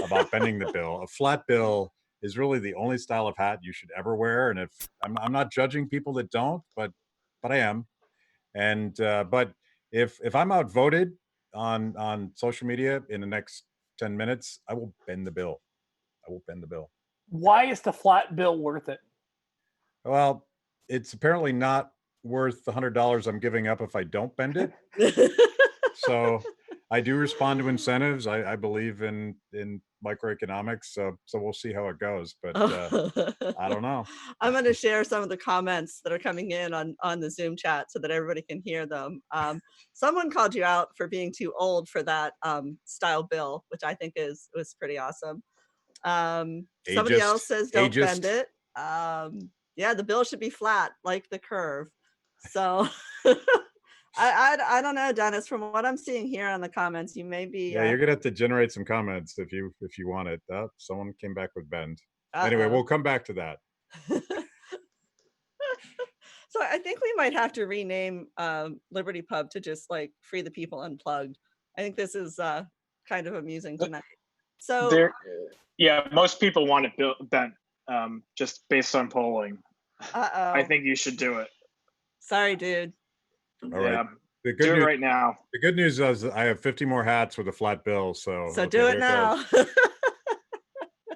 about bending the bill. A flat bill is really the only style of hat you should ever wear. And if I'm not judging people that don't, but I am. And but if I'm outvoted on social media in the next 10 minutes, I will bend the bill. Why is the flat bill worth it? Well, it's apparently not worth the $100 I'm giving up if I don't bend it. So I do respond to incentives. I believe in microeconomics. So we'll see how it goes. But I don't know. I'm going to share some of the comments that are coming in on the Zoom chat so that everybody can hear them. Someone called you out for being too old for that style bill, which I think was pretty awesome. Somebody else says don't bend it. The bill should be flat like the curve. So I don't know, Dennis, from what I'm seeing here on the comments, you may be you're gonna have to generate some comments if you want it. Someone came back with bend. Anyway, we'll come back to that. So I think we might have to rename Liberty Pub to just like Free the People Unplugged. I think this is kind of amusing tonight. So most people want it bent, just based on polling. I think you should do it. Sorry, dude. All right. Do it right now. The good news is I have 50 more hats with a flat bill, so do it now.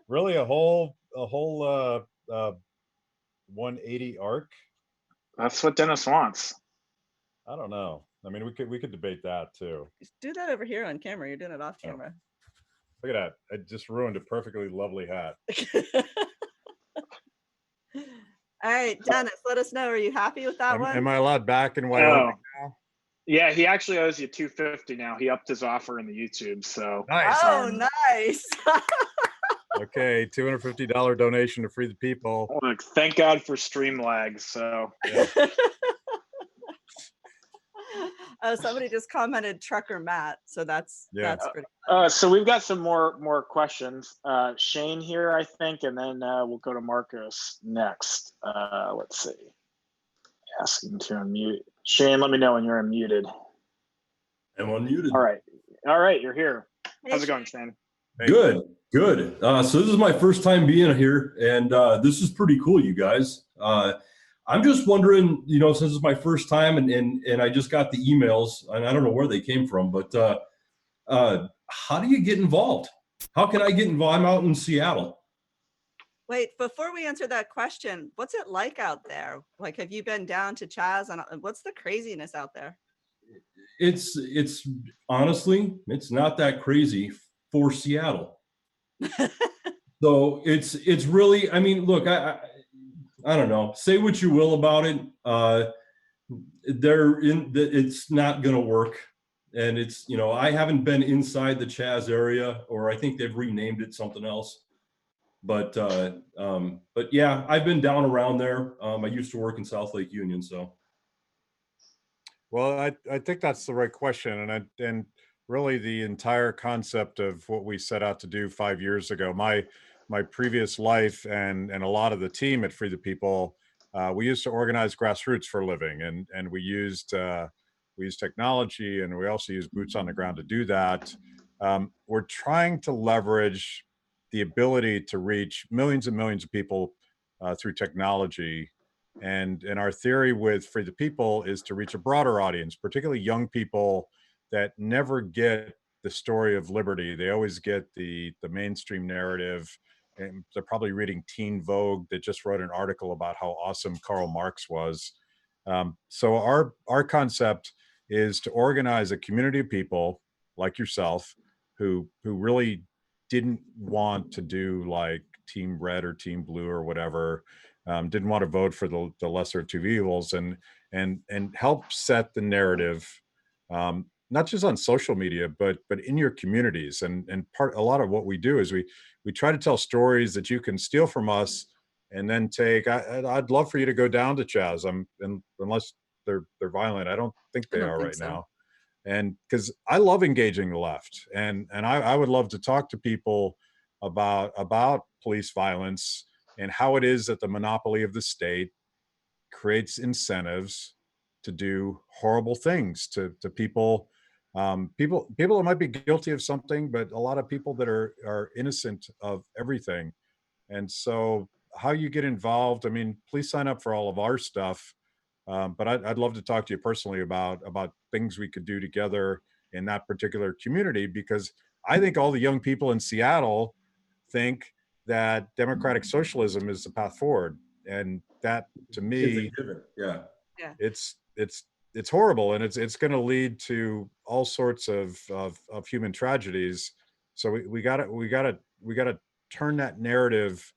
Really, a whole 180 arc. That's what Dennis wants. I don't know. I mean, we could debate that too. Do that over here on camera. You're doing it off camera. Look at that! I just ruined a perfectly lovely hat. All right, Dennis, let us know. Are you happy with that one? Am I allowed back in Wyoming now? Yeah, he actually owes you $250 now. He upped his offer in the YouTube. So nice. Oh, nice. Okay, $250 donation to Free the People. Look, thank God for stream lag. So Yeah. Somebody just commented trucker Matt, so that's pretty so we've got some more questions. Shane here, I think, and then we'll go to Marcos next. Let's see. Asking to unmute. Shane, let me know when you're unmuted. I'm unmuted. All right, you're here. How's it going, Shane? Good. So this is my first time being here, and this is pretty cool, you guys. I'm just wondering, since it's my first time, and I just got the emails, and I don't know where they came from, but how do you get involved? How can I get involved? I'm out in Seattle. Wait, before we answer that question, what's it like out there? Like, have you been down to Chaz? And what's the craziness out there? It's honestly, it's not that crazy for Seattle. So it's really, I mean, look, I don't know, say what you will about it. It's not going to work. And it's, I haven't been inside the Chaz area, or I think they've renamed it something else. But yeah, I've been down around there. I used to work in South Lake Union, so. Well, I think that's the right question, and really the entire concept of what we set out to do 5 years ago. My previous life and a lot of the team at Free the People, we used to organize grassroots for a living, and we used technology, and we also used boots on the ground to do that. We're trying to leverage the ability to reach millions and millions of people through technology. And our theory with Free the People is to reach a broader audience, particularly young people that never get the story of liberty. They always get the mainstream narrative, and they're probably reading Teen Vogue that just wrote an article about how awesome Karl Marx was. So our concept is to organize a community of people like yourself who really didn't want to do like Team Red or Team Blue or whatever, didn't want to vote for the lesser of two evils, and help set the narrative, not just on social media, but in your communities. And a lot of what we do is we try to tell stories that you can steal from us and then take. I'd love for you to go down to Chaz, unless they're violent. I don't think they are right now. And because I love engaging the left, and I would love to talk to people about police violence and how it is that the monopoly of the state creates incentives to do horrible things to people, people that might be guilty of something, but a lot of people that are innocent of everything. And so how you get involved, I mean, please sign up for all of our stuff. But I'd love to talk to you personally about things we could do together in that particular community, because I think all the young people in Seattle think that democratic socialism is the path forward, and that, to me, it's horrible, and it's going to lead to all sorts of human tragedies. So we got to turn that narrative,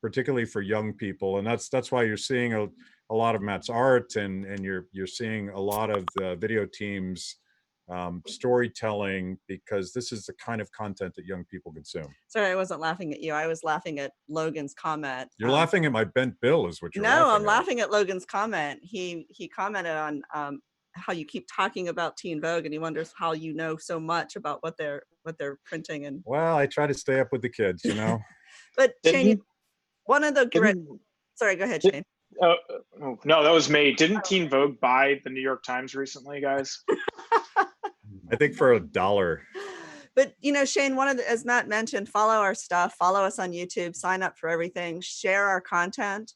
particularly for young people, and that's why you're seeing a lot of Matt's art, and you're seeing a lot of the video teams storytelling, because this is the kind of content that young people consume. Sorry, I wasn't laughing at you. I was laughing at Logan's comment. You're laughing at my bent bill is what you're No, laughing I'm laughing at Logan's comment. He commented on how you keep talking about Teen Vogue, and he wonders how you know so much about what they're printing. And well, I try to stay up with the kids, But Shane, one of the sorry, go ahead, Shane. No, that was me. Didn't Teen Vogue buy the New York Times recently, guys? I think for $1. But Shane, as Matt mentioned, follow our stuff, follow us on YouTube, sign up for everything, share our content.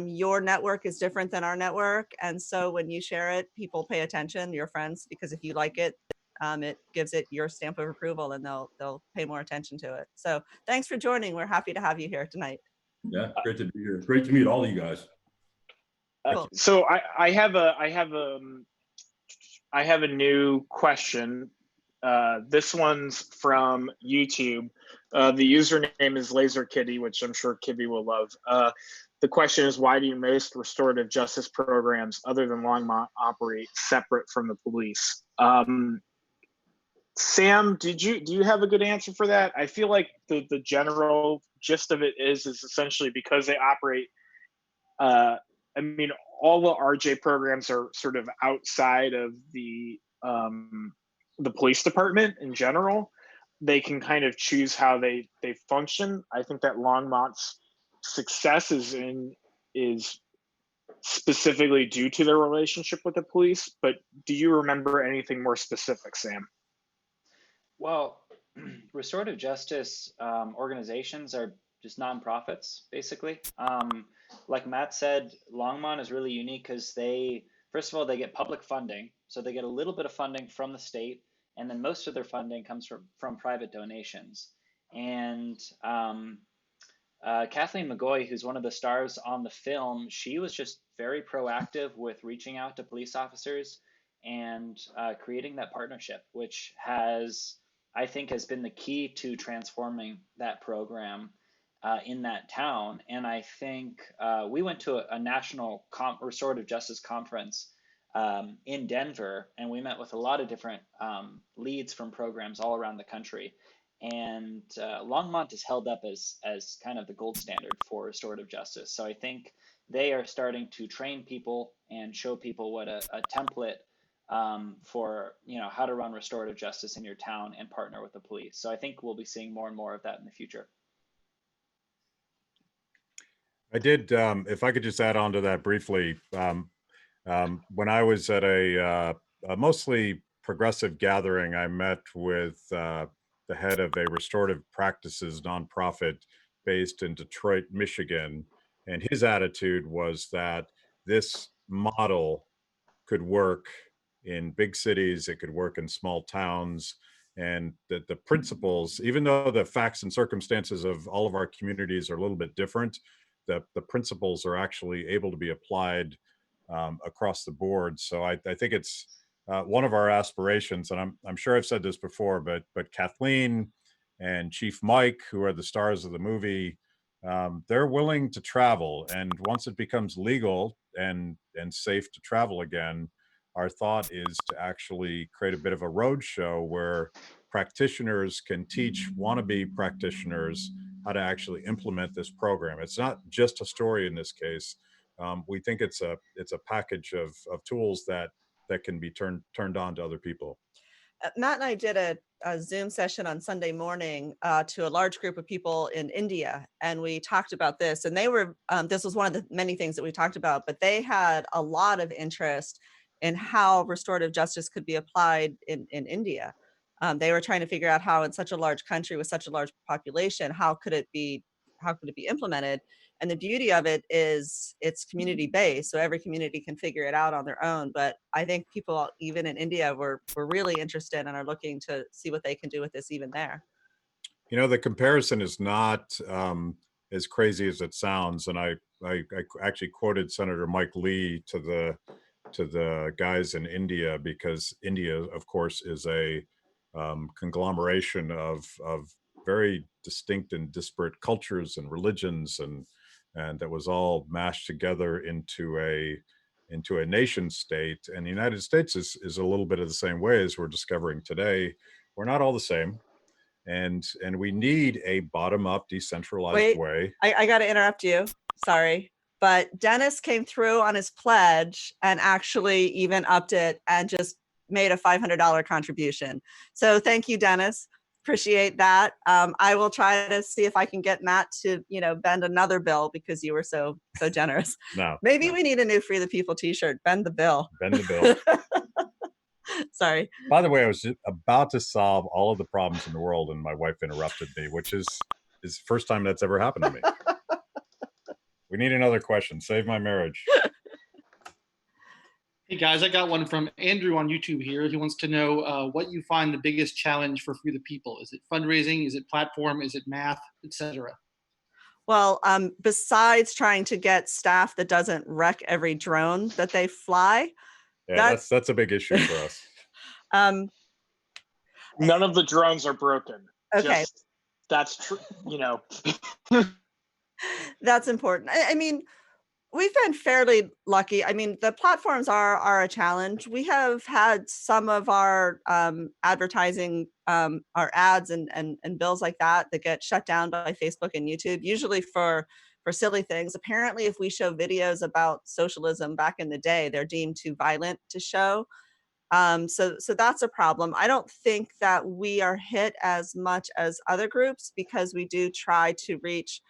Your network is different than our network, and so when you share it, people pay attention, your friends, because if you like it, it gives it your stamp of approval, and they'll pay more attention to it. So thanks for joining. We're happy to have you here tonight. Yeah, great to be here. Great to meet all of you guys. Cool. So I have a new question. This one's from YouTube. The username is Laser Kitty, which I'm sure Kibbe will love. The question is, why do most restorative justice programs other than Longmont operate separate from the police? Sam, do you have a good answer for that? I feel like the general gist of it is essentially because they operate. I mean, all the RJ programs are sort of outside of the police department in general. They can kind of choose how they function. I think that Longmont's success is specifically due to their relationship with the police. But do you remember anything more specific, Sam? Well, restorative justice organizations are just nonprofits, basically. Like Matt said, Longmont is really unique because first of all, they get public funding. So they get a little bit of funding from the state, and then most of their funding comes from private donations. And Kathleen McGoy, who's one of the stars on the film, she was just very proactive with reaching out to police officers and creating that partnership, which I think has been the key to transforming that program in that town. And I think we went to a national restorative justice conference in Denver, and we met with a lot of different leads from programs all around the country. And Longmont is held up as kind of the gold standard for restorative justice. So I think they are starting to train people and show people what a template for how to run restorative justice in your town and partner with the police. So I think we'll be seeing more and more of that in the future. I did, if I could just add on to that briefly, when I was at a mostly progressive gathering, I met with the head of a restorative practices nonprofit based in Detroit, Michigan. And his attitude was that this model could work in big cities, it could work in small towns, and that the principles, even though the facts and circumstances of all of our communities are a little bit different, the principles are actually able to be applied across the board. So I think it's one of our aspirations, and I'm sure I've said this before, but Kathleen and Chief Mike, who are the stars of the movie, they're willing to travel. And once it becomes legal and safe to travel again, our thought is to actually create a bit of a road show where practitioners can teach wannabe practitioners how to actually implement this program. It's not just a story in this case. We think it's a package of tools that can be turned on to other people. Matt and I did a Zoom session on Sunday morning to a large group of people in India, and we talked about this. And they were, this was one of the many things that we talked about, but they had a lot of interest in how restorative justice could be applied in India. They were trying to figure out how, in such a large country with such a large population, how could it be implemented? And the beauty of it is it's community based, so every community can figure it out on their own. But I think people, even in India, were really interested and are looking to see what they can do with this even there. The comparison is not as crazy as it sounds, and I actually quoted Senator Mike Lee to the guys in India, because India, of course, is a conglomeration of very distinct and disparate cultures and religions, and that was all mashed together into a nation state. And the United States is a little bit of the same way, as we're discovering today. We're not all the same, and we need a bottom-up decentralized way. I got to interrupt you. Sorry. But Dennis came through on his pledge and actually even upped it and just made a $500 contribution. So thank you, Dennis. Appreciate that. I will try to see if I can get Matt to, bend another bill, because you were so generous. No. Maybe we need a new Free the People t-shirt. Bend the bill. Bend the bill. Sorry. By the way, I was about to solve all of the problems in the world, and my wife interrupted me, which is the first time that's ever happened to me. We need another question. Save my marriage. Hey guys, I got one from Andrew on YouTube here. He wants to know what you find the biggest challenge for Free the People. Is it fundraising? Is it platform? Is it math, etc.? Well, besides trying to get staff that doesn't wreck every drone that they fly. Yeah, that's a big issue for us. None of the drones are broken. Okay. That's true. That's important. I mean, We've been fairly lucky. I mean, the platforms are a challenge. We have had some of our advertising, our ads and bills like that get shut down by Facebook and YouTube, usually for silly things. Apparently, if we show videos about socialism back in the day, they're deemed too violent to show. So that's a problem. I don't think that we are hit as much as other groups because we do try to reach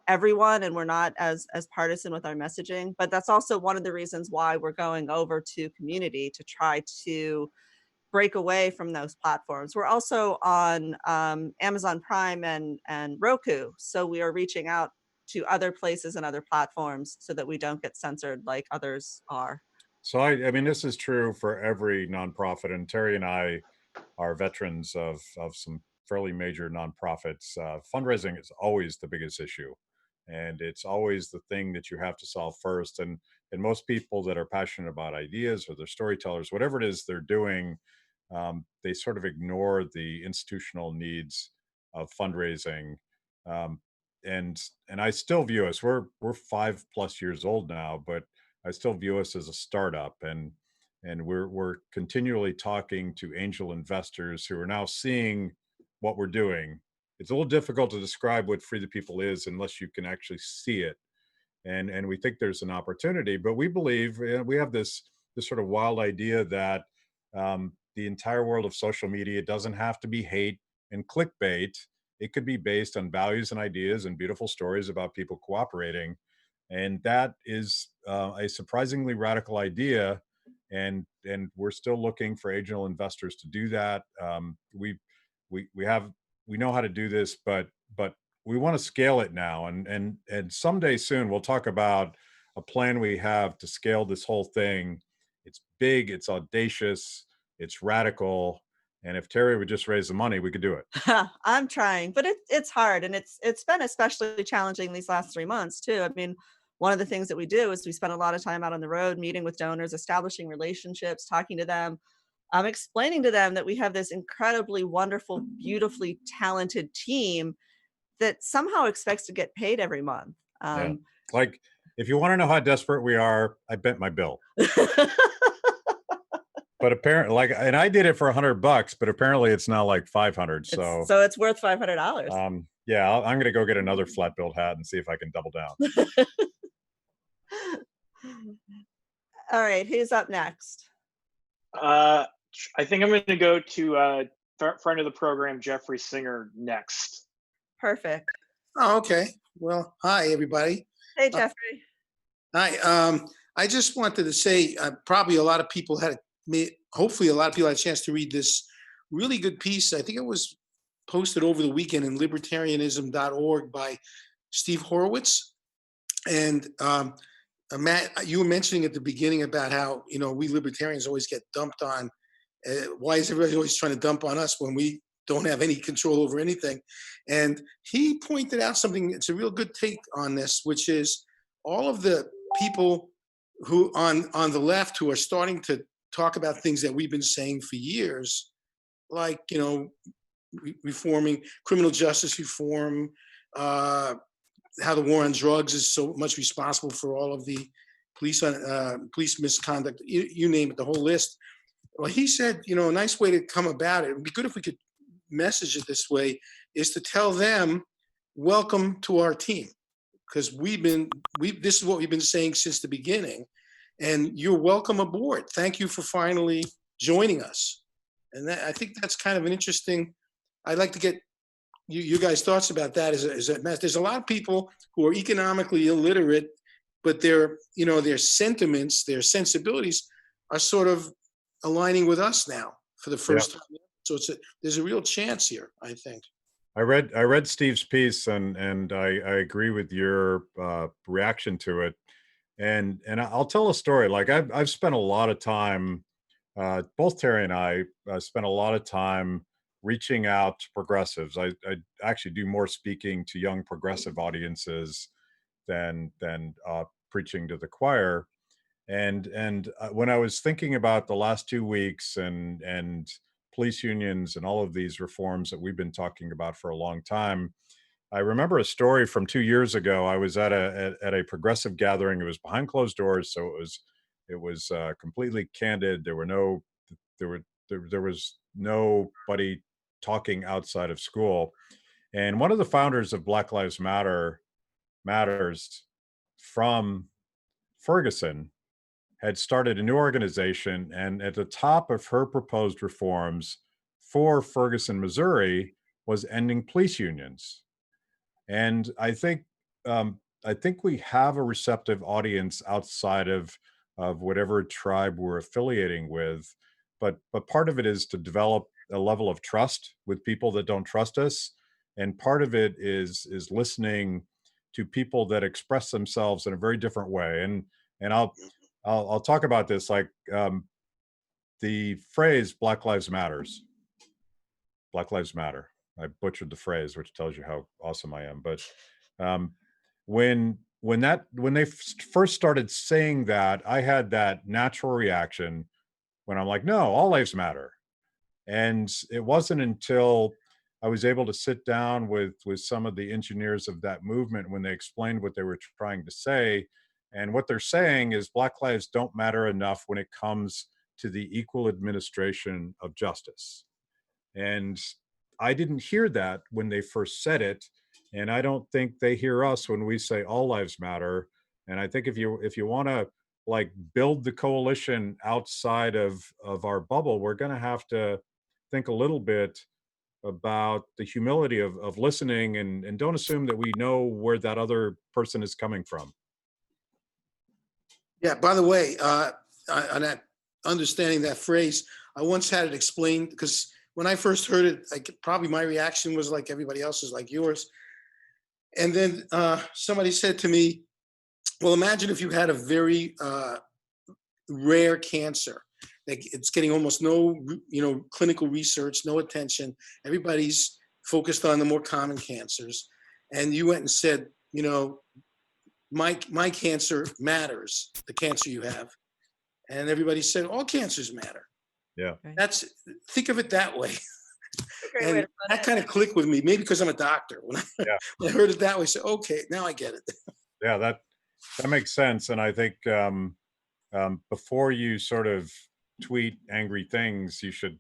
everyone and we're not as partisan with our messaging. But that's also one of the reasons why we're going over to community to try to break away from those platforms. We're also on Amazon Prime and Roku, so we are reaching out to other places and other platforms so that we don't get censored like others are. So I mean, this is true for every nonprofit, and Terry and I are veterans of some fairly major nonprofits. Fundraising is always the biggest issue, and it's always the thing that you have to solve first. And most people that are passionate about ideas or they're storytellers, whatever it is they're doing, they sort of ignore the institutional needs of fundraising. Um, and I still view us, we're 5+ years old now, but I still view us as a startup, and we're continually talking to angel investors who are now seeing what we're doing. It's a little difficult to describe what Free the People is unless you can actually see it. And we think there's an opportunity, but we believe we have this sort of wild idea that the entire world of social media doesn't have to be hate and clickbait. It could be based on values and ideas and beautiful stories about people cooperating, and that is a surprisingly radical idea. And we're still looking for angel investors to do that. We know how to do this, but we want to scale it now, and someday soon we'll talk about a plan we have to scale this whole thing. It's big, it's audacious, it's radical, and if Terry would just raise the money, we could do it. I'm trying, but it's hard, and it's been especially challenging these last 3 months too. I mean, one of the things that we do is we spend a lot of time out on the road, meeting with donors, establishing relationships, talking to them, explaining to them that we have this incredibly wonderful, beautifully talented team that somehow expects to get paid every month. Yeah. Like, if you want to know how desperate we are, I bent my bill. But apparently, like, and I did it for $100, but apparently it's now like 500. So it's worth $500. Yeah, I'm going to go get another flat billed hat and see if I can double down. All right, who's up next? I think I'm going to go to friend of the program, Jeffrey Singer, next. Perfect. Oh, okay. Well, hi, everybody. Hey, Jeffrey. Hi. I just wanted to say probably a lot of people hopefully a lot of people had a chance to read this really good piece. I think it was posted over the weekend in libertarianism.org by Steve Horowitz. And Matt, you were mentioning at the beginning about how, we libertarians always get dumped on. Why is everybody always trying to dump on us when we don't have any control over anything? And he pointed out something, it's a real good take on this, which is all of the people who on the left who are starting to talk about things that we've been saying for years, like, reforming criminal justice reform, how the war on drugs is so much responsible for all of the police misconduct, you name it, the whole list. Well, he said, a nice way to come about it would be good if we could message it this way, is to tell them, welcome to our team, because this is what we've been saying since the beginning, and you're welcome aboard. Thank you for finally joining us. And I think that's kind of an interesting. I'd like to get you guys' thoughts about that. There's a lot of people who are economically illiterate, but their sentiments, their sensibilities are sort of aligning with us now for the first time. So there's a real chance here, I think. I read Steve's piece, and I agree with your reaction to it. And I'll tell a story. Like, I've spent a lot of time, both Terry and I spent a lot of time reaching out to progressives. I actually do more speaking to young progressive audiences than preaching to the choir. And when I was thinking about the last 2 weeks and police unions and all of these reforms that we've been talking about for a long time, I remember a story from 2 years ago. I was at a progressive gathering. It was behind closed doors, so it was completely candid. There was nobody talking outside of school. And one of the founders of Black Lives Matters from Ferguson had started a new organization, and at the top of her proposed reforms for Ferguson, Missouri, was ending police unions. And I think we have a receptive audience outside of whatever tribe we're affiliating with, but part of it is to develop a level of trust with people that don't trust us, and part of it is listening to people that express themselves in a very different way. And I'll talk about this, like the phrase "Black Lives Matters." Black Lives Matter. I butchered the phrase, which tells you how awesome I am. But um, when they first started saying that, I had that natural reaction when I'm like, no, all lives matter. And it wasn't until I was able to sit down with some of the engineers of that movement when they explained what they were trying to say. And what they're saying is Black lives don't matter enough when it comes to the equal administration of justice. And I didn't hear that when they first said it, and I don't think they hear us when we say all lives matter. And I think if you want to like build the coalition outside of our bubble, we're going to have to think a little bit about the humility of listening, and don't assume that we know where that other person is coming from. Yeah, by the way, on that, understanding that phrase, I once had it explained, because when I first heard it, probably my reaction was like everybody else's, like yours. And then somebody said to me, well, imagine if you had a very rare cancer. Like it's getting almost no, clinical research, no attention. Everybody's focused on the more common cancers. And you went and said, my cancer matters, the cancer you have. And everybody said, all cancers matter. Yeah. Think of it that way. And that kind of clicked with me, maybe because I'm a doctor. When I heard it that way, I said, okay, now I get it. Yeah, that makes sense. And I think before you sort of tweet angry things, you should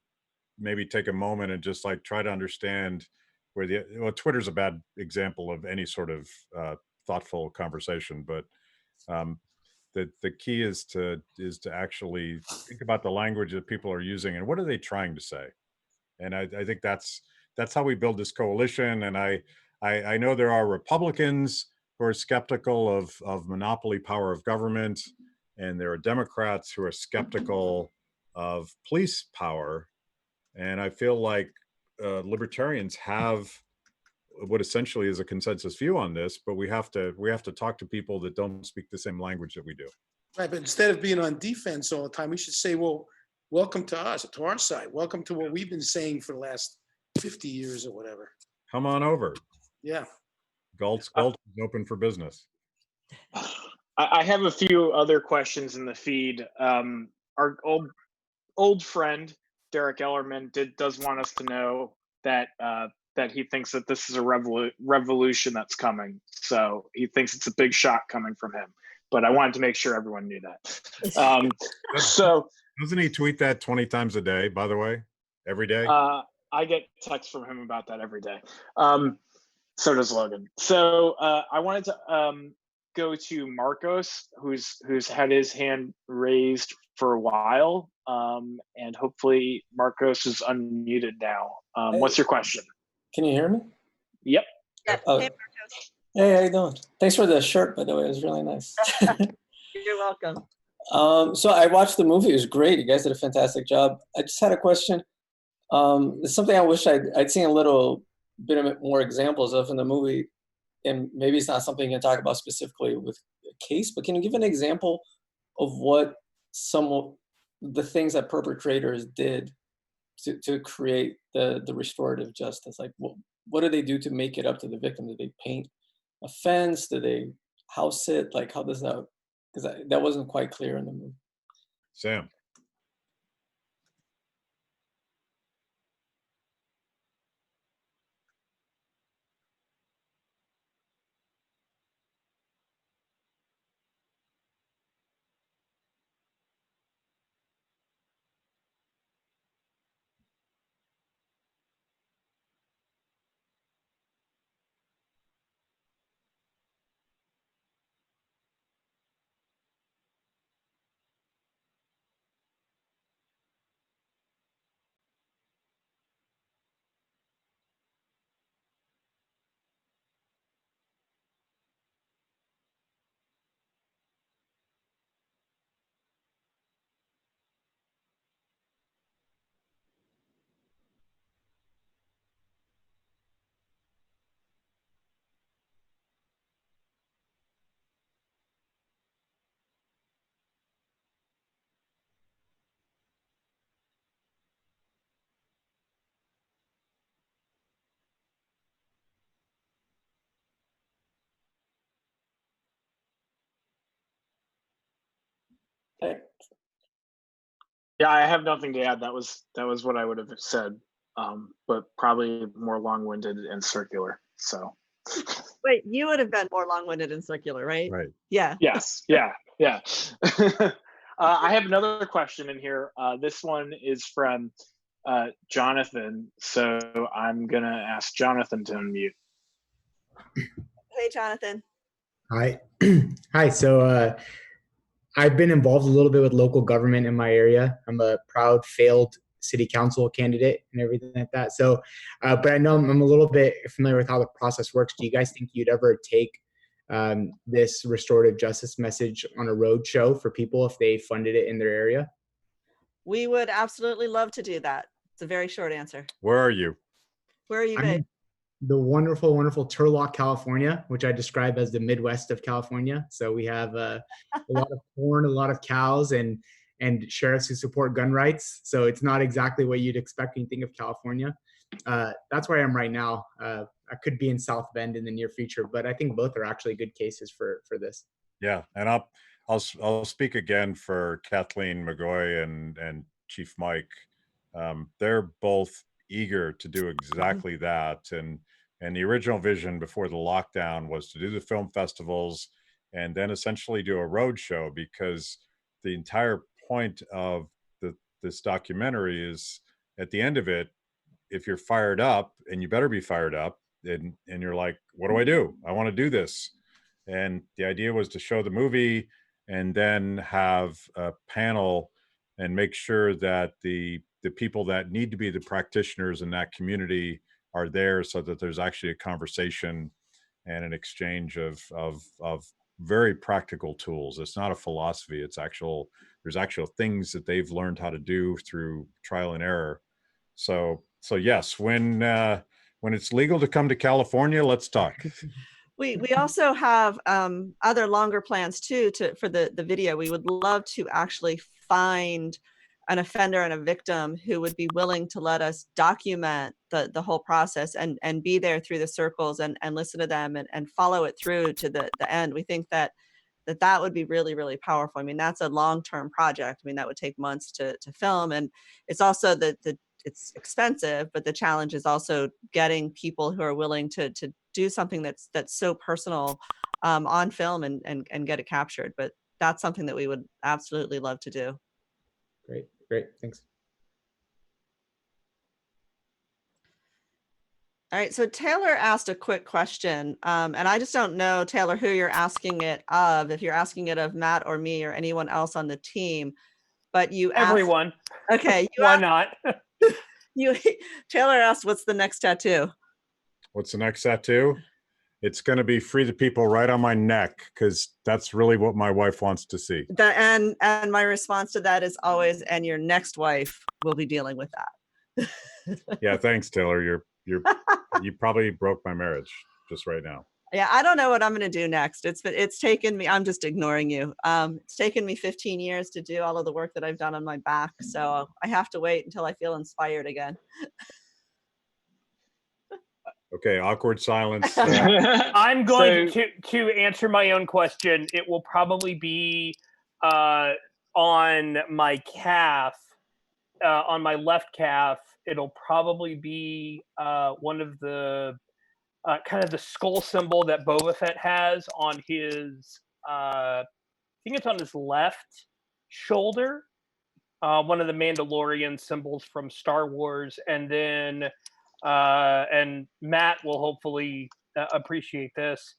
maybe take a moment and just like try to understand where Twitter's a bad example of any sort of thoughtful conversation, but the key is to actually think about the language that people are using and what are they trying to say. And I think that's how we build this coalition. And I know there are Republicans who are skeptical of monopoly power of government, and there are Democrats who are skeptical of police power. And I feel like libertarians have what essentially is a consensus view on this, but we have to talk to people that don't speak the same language that we do. Right, but instead of being on defense all the time, we should say, well, welcome to us, to our side. Welcome to what we've been saying for the last 50 years or whatever. Come on over. Yeah. Galt is open for business. I have a few other questions in the feed. Our old friend, Derek Ellerman, does want us to know that that he thinks that this is a revolution that's coming. So he thinks it's a big shot coming from him. But I wanted to make sure everyone knew that. So doesn't he tweet that 20 times a day, by the way, every day? I get texts from him about that every day. So does Logan. So I wanted to go to Marcos, who's had his hand raised for a while, and hopefully Marcos is unmuted now. What's your question? Can you hear me? Yep. Oh. Hey, how you doing? Thanks for the shirt, by the way. It was really nice. You're welcome. So I watched the movie. It was great. You guys did a fantastic job. I just had a question. It's something I wish I'd seen a little bit of more examples of in the movie. And maybe it's not something you can talk about specifically with a case, but can you give an example of what some of the things that perpetrators did to create the restorative justice? Like, what do they do to make it up to the victim? Did they paint a fence? Did they house it? Like, how does that? Because that wasn't quite clear in the movie. Sam. Yeah, I have nothing to add. That was what I would have said, but probably more long-winded and circular. So. Wait, you would have been more long-winded and circular, right? Right. Yeah. Yes. Yeah. Yeah. I have another question in here. This one is from Jonathan. So I'm gonna ask Jonathan to unmute. Hey, Jonathan. Hi. Hi. So I've been involved a little bit with local government in my area. I'm a proud failed city council candidate and everything like that. So, but I know I'm a little bit familiar with how the process works. Do you guys think you'd ever take this restorative justice message on a road show for people if they funded it in their area? We would absolutely love to do that. It's a very short answer. Where are you? Where are you I'm based? in the wonderful, wonderful Turlock, California, which I describe as the Midwest of California. So we have a lot of corn, a lot of cows, and sheriffs who support gun rights. So it's not exactly what you'd expect when you think of California. That's where I am right now. I could be in South Bend in the near future, but I think both are actually good cases for this. Yeah, and I'll speak again for Kathleen McGoy and Chief Mike. They're both eager to do exactly that, and the original vision before the lockdown was to do the film festivals and then essentially do a road show, because the entire point of this documentary is, at the end of it, if you're fired up, and you better be fired up, and you're like, what do I do? I want to do this. And the idea was to show the movie and then have a panel and make sure that the people that need to be the practitioners in that community are there, so that there's actually a conversation and an exchange of very practical tools. It's not a philosophy. It's there's actual things that they've learned how to do through trial and error. So yes, when it's legal to come to California, let's talk. We also have other longer plans too for the video. We would love to actually find an offender and a victim who would be willing to let us document the whole process and be there through the circles and listen to them and follow it through to the end. We think that would be really, really powerful. I mean, that's a long-term project. I mean, that would take months to film, and it's also it's expensive, but the challenge is also getting people who are willing to do something that's so personal on film and get it captured. But that's something that we would absolutely love to do. Great, thanks. All right, so Taylor asked a quick question, and I just don't know, Taylor, who you're asking it of, if you're asking it of Matt or me or anyone else on the team, but you asked, everyone. Okay. Why not? Taylor asked, what's the next tattoo? What's the next tattoo? It's going to be "Free the People" right on my neck, because that's really what my wife wants to see. And my response to that is always, and your next wife will be dealing with that. Yeah, thanks, Taylor. You probably broke my marriage just right now. Yeah, I don't know what I'm going to do next. It's taken me, I'm just ignoring you. It's taken me 15 years to do all of the work that I've done on my back. So I have to wait until I feel inspired again. Okay, awkward silence. I'm going to answer my own question. It will probably be on my calf, on my left calf. It'll probably be one of the kind of the skull symbol that Boba Fett has on his, I think it's on his left shoulder. One of the Mandalorian symbols from Star Wars. And then, and Matt will hopefully appreciate this,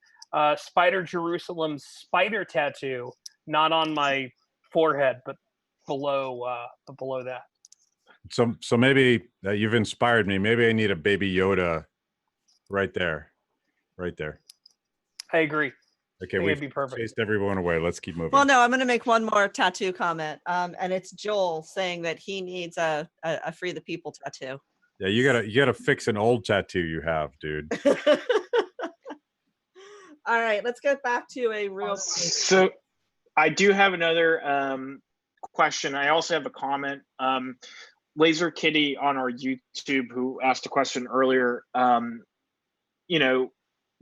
Spider Jerusalem's spider tattoo, not on my forehead, but below that. So maybe you've inspired me. Maybe I need a Baby Yoda right there. I agree. Okay, we've chased everyone away. Let's keep moving. Well, no, I'm going to make one more tattoo comment, and it's Joel saying that he needs a Free the People tattoo. Yeah, you gotta fix an old tattoo you have, dude. All right, let's get back to a real. So, I do have another question. I also have a comment. Laser Kitty on our YouTube, who asked a question earlier,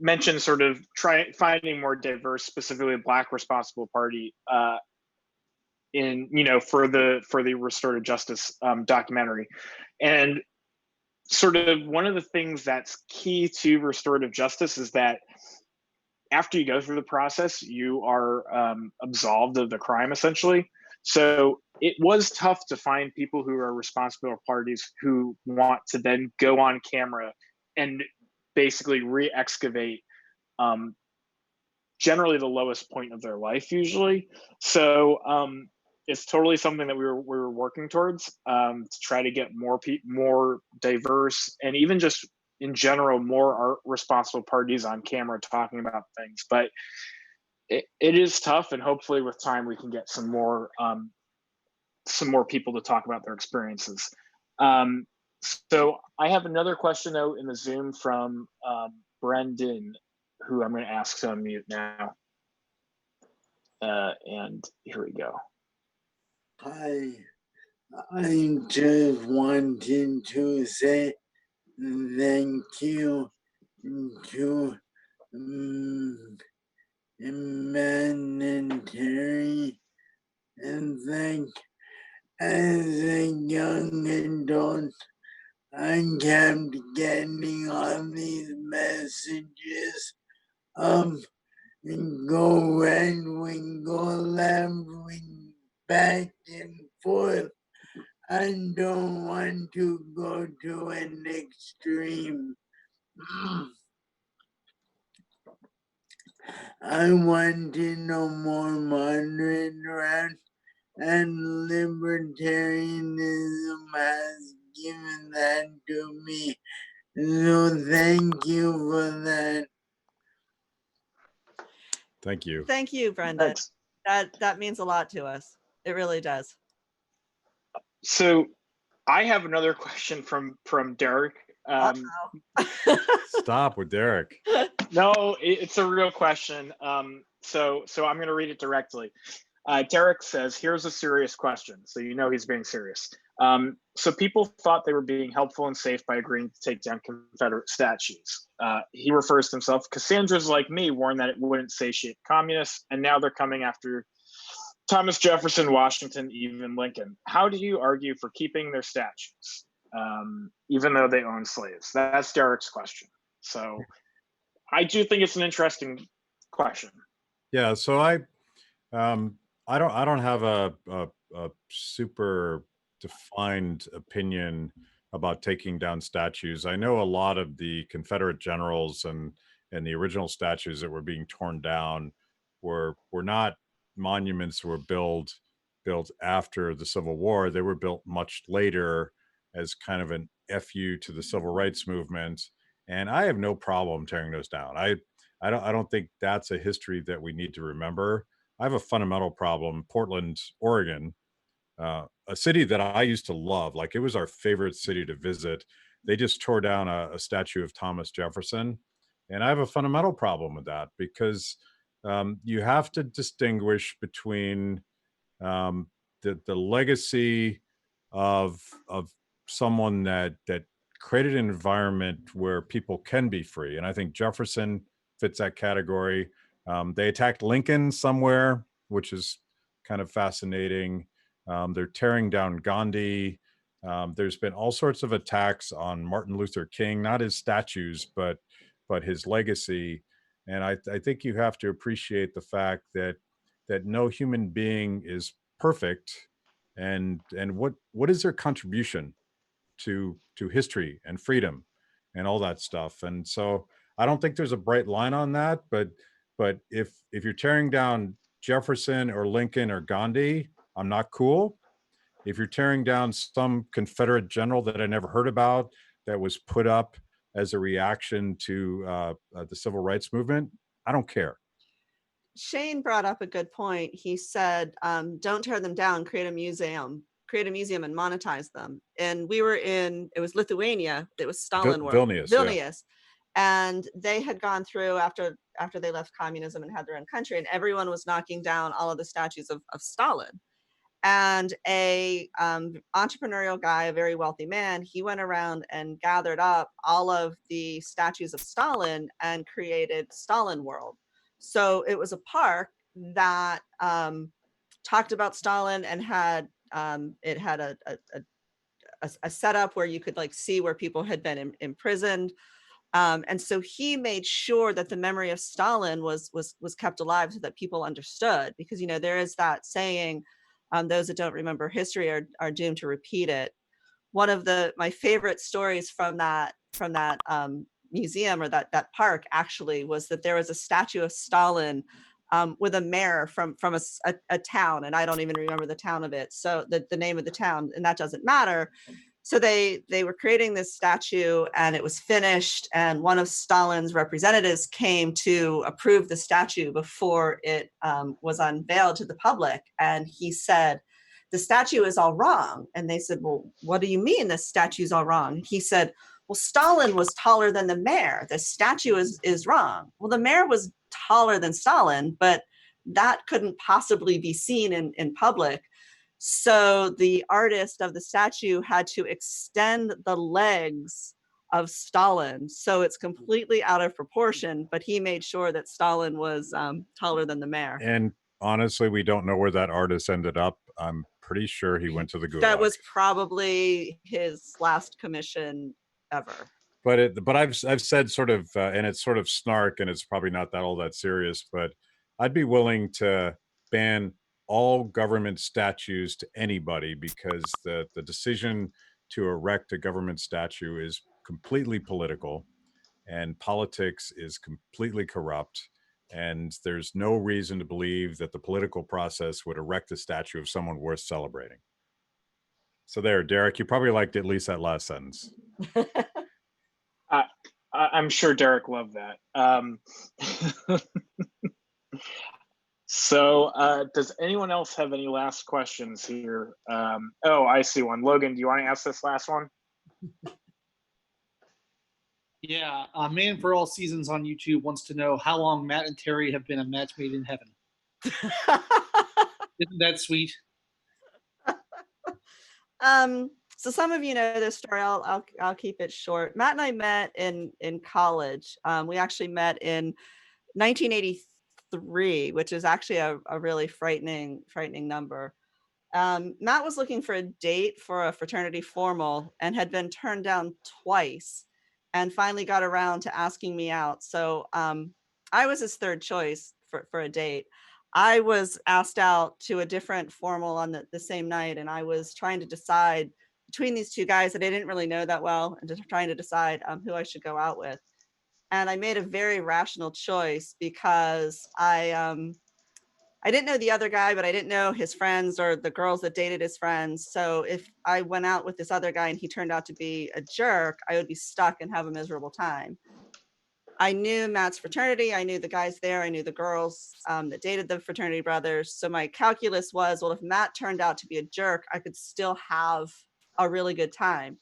mentioned sort of finding more diverse, specifically Black Responsible Party in for the restorative justice documentary. And sort of one of the things that's key to restorative justice is that after you go through the process, you are absolved of the crime, essentially. So it was tough to find people who are responsible parties who want to then go on camera and basically re-excavate generally the lowest point of their life, usually. So it's totally something that we were working towards, to try to get more diverse, and even just in general more responsible parties on camera talking about things. But it is tough, and hopefully with time we can get some more people to talk about their experiences. So I have another question though in the Zoom from Brendan, who I'm going to ask to unmute now. And here we go. Hi, I'm just wanting to say thank you to humanitarian, and thank, as a young adult, I kept getting all these messages of go red wing, go left wing, back and forth. I don't want to go to an extreme. I want to know more moderate route, and libertarianism has given that to me. So thank you for that. Thank you. Thank you, Brendan. Thanks. That means a lot to us. It really does. So I have another question from Derek. Stop with Derek. No, it's a real question. So I'm going to read it directly. Derek says, here's a serious question. So he's being serious. So people thought they were being helpful and safe by agreeing to take down Confederate statues. He refers to himself, Cassandras like me warned that it wouldn't satiate communists, and now they're coming after Thomas Jefferson, Washington, even Lincoln. How do you argue for keeping their statues, even though they own slaves? That's Derek's question. So I do think it's an interesting question. Yeah, so I don't have a super defined opinion about taking down statues. I know a lot of the Confederate generals and the original statues that were being torn down were not monuments that were built after the Civil War. They were built much later as kind of an FU to the civil rights movement, and I have no problem tearing those down. I don't think that's a history that we need to remember. I have a fundamental problem. Portland, Oregon, a city that I used to love, like it was our favorite city to visit. They just tore down a statue of Thomas Jefferson, and I have a fundamental problem with that because you have to distinguish between the legacy of someone that created an environment where people can be free, and I think Jefferson fits that category. They attacked Lincoln somewhere, which is kind of fascinating. They're tearing down Gandhi. There's been all sorts of attacks on Martin Luther King, not his statues, but his legacy. And I think you have to appreciate the fact that no human being is perfect, and what is their contribution to history and freedom and all that stuff. And so I don't think there's a bright line on that, but if you're tearing down Jefferson or Lincoln or Gandhi, I'm not cool. If you're tearing down some Confederate general that I never heard about that was put up as a reaction to the civil rights movement, I don't care. Shane brought up a good point. He said, don't tear them down, create a museum and monetize them. And we were it was Lithuania, it was Stalin world. Vilnius. Yeah. And they had gone through after they left communism and had their own country, and everyone was knocking down all of the statues of Stalin. And a entrepreneurial guy, a very wealthy man, he went around and gathered up all of the statues of Stalin and created Stalin World. So it was a park that talked about Stalin and had it had a setup where you could like see where people had been imprisoned. And so he made sure that the memory of Stalin was kept alive so that people understood, because, you know, there is that saying, those that don't remember history are doomed to repeat it. One of my favorite stories from that museum, or that park, actually, was that there was a statue of Stalin with a mayor from a town, and I don't even remember the town of it, so the name of the town, and that doesn't matter. So they were creating this statue, and it was finished, and one of Stalin's representatives came to approve the statue before it was unveiled to the public, and he said, "The statue is all wrong." And they said, "Well, what do you mean the statue is all wrong?" He said, "Well, Stalin was taller than the mayor. The statue is wrong." Well, the mayor was taller than Stalin, but that couldn't possibly be seen in public. So the artist of the statue had to extend the legs of Stalin. So it's completely out of proportion, but he made sure that Stalin was taller than the mayor. And honestly, we don't know where that artist ended up. I'm pretty sure he went to the Gulag. That was probably his last commission ever. But I've said sort of, and it's sort of snark, and it's probably not all that serious, but I'd be willing to ban all government statues to anybody, because the decision to erect a government statue is completely political, and politics is completely corrupt, and there's no reason to believe that the political process would erect a statue of someone worth celebrating. So there, Derek, you probably liked at least that last sentence. I'm sure Derek loved that. So does anyone else have any last questions here? Oh, I see one. Logan, do you want to ask this last one? Yeah, Man for All Seasons on YouTube wants to know how long Matt and Terry have been a match made in heaven. Isn't that sweet? So some of you know this story. I'll keep it short. Matt and I met in college. We actually met in 1983, which is actually a really frightening number. Matt was looking for a date for a fraternity formal and had been turned down twice, and finally got around to asking me out. So I was his third choice for a date. I was asked out to a different formal on the same night, and I was trying to decide between these two guys that I didn't really know that well, and just trying to decide who I should go out with. And I made a very rational choice, because I didn't know the other guy, but I didn't know his friends or the girls that dated his friends. So if I went out with this other guy and he turned out to be a jerk, I would be stuck and have a miserable time. I knew Matt's fraternity. I knew the guys there. I knew the girls that dated the fraternity brothers. So my calculus was, well, if Matt turned out to be a jerk, I could still have a really good time.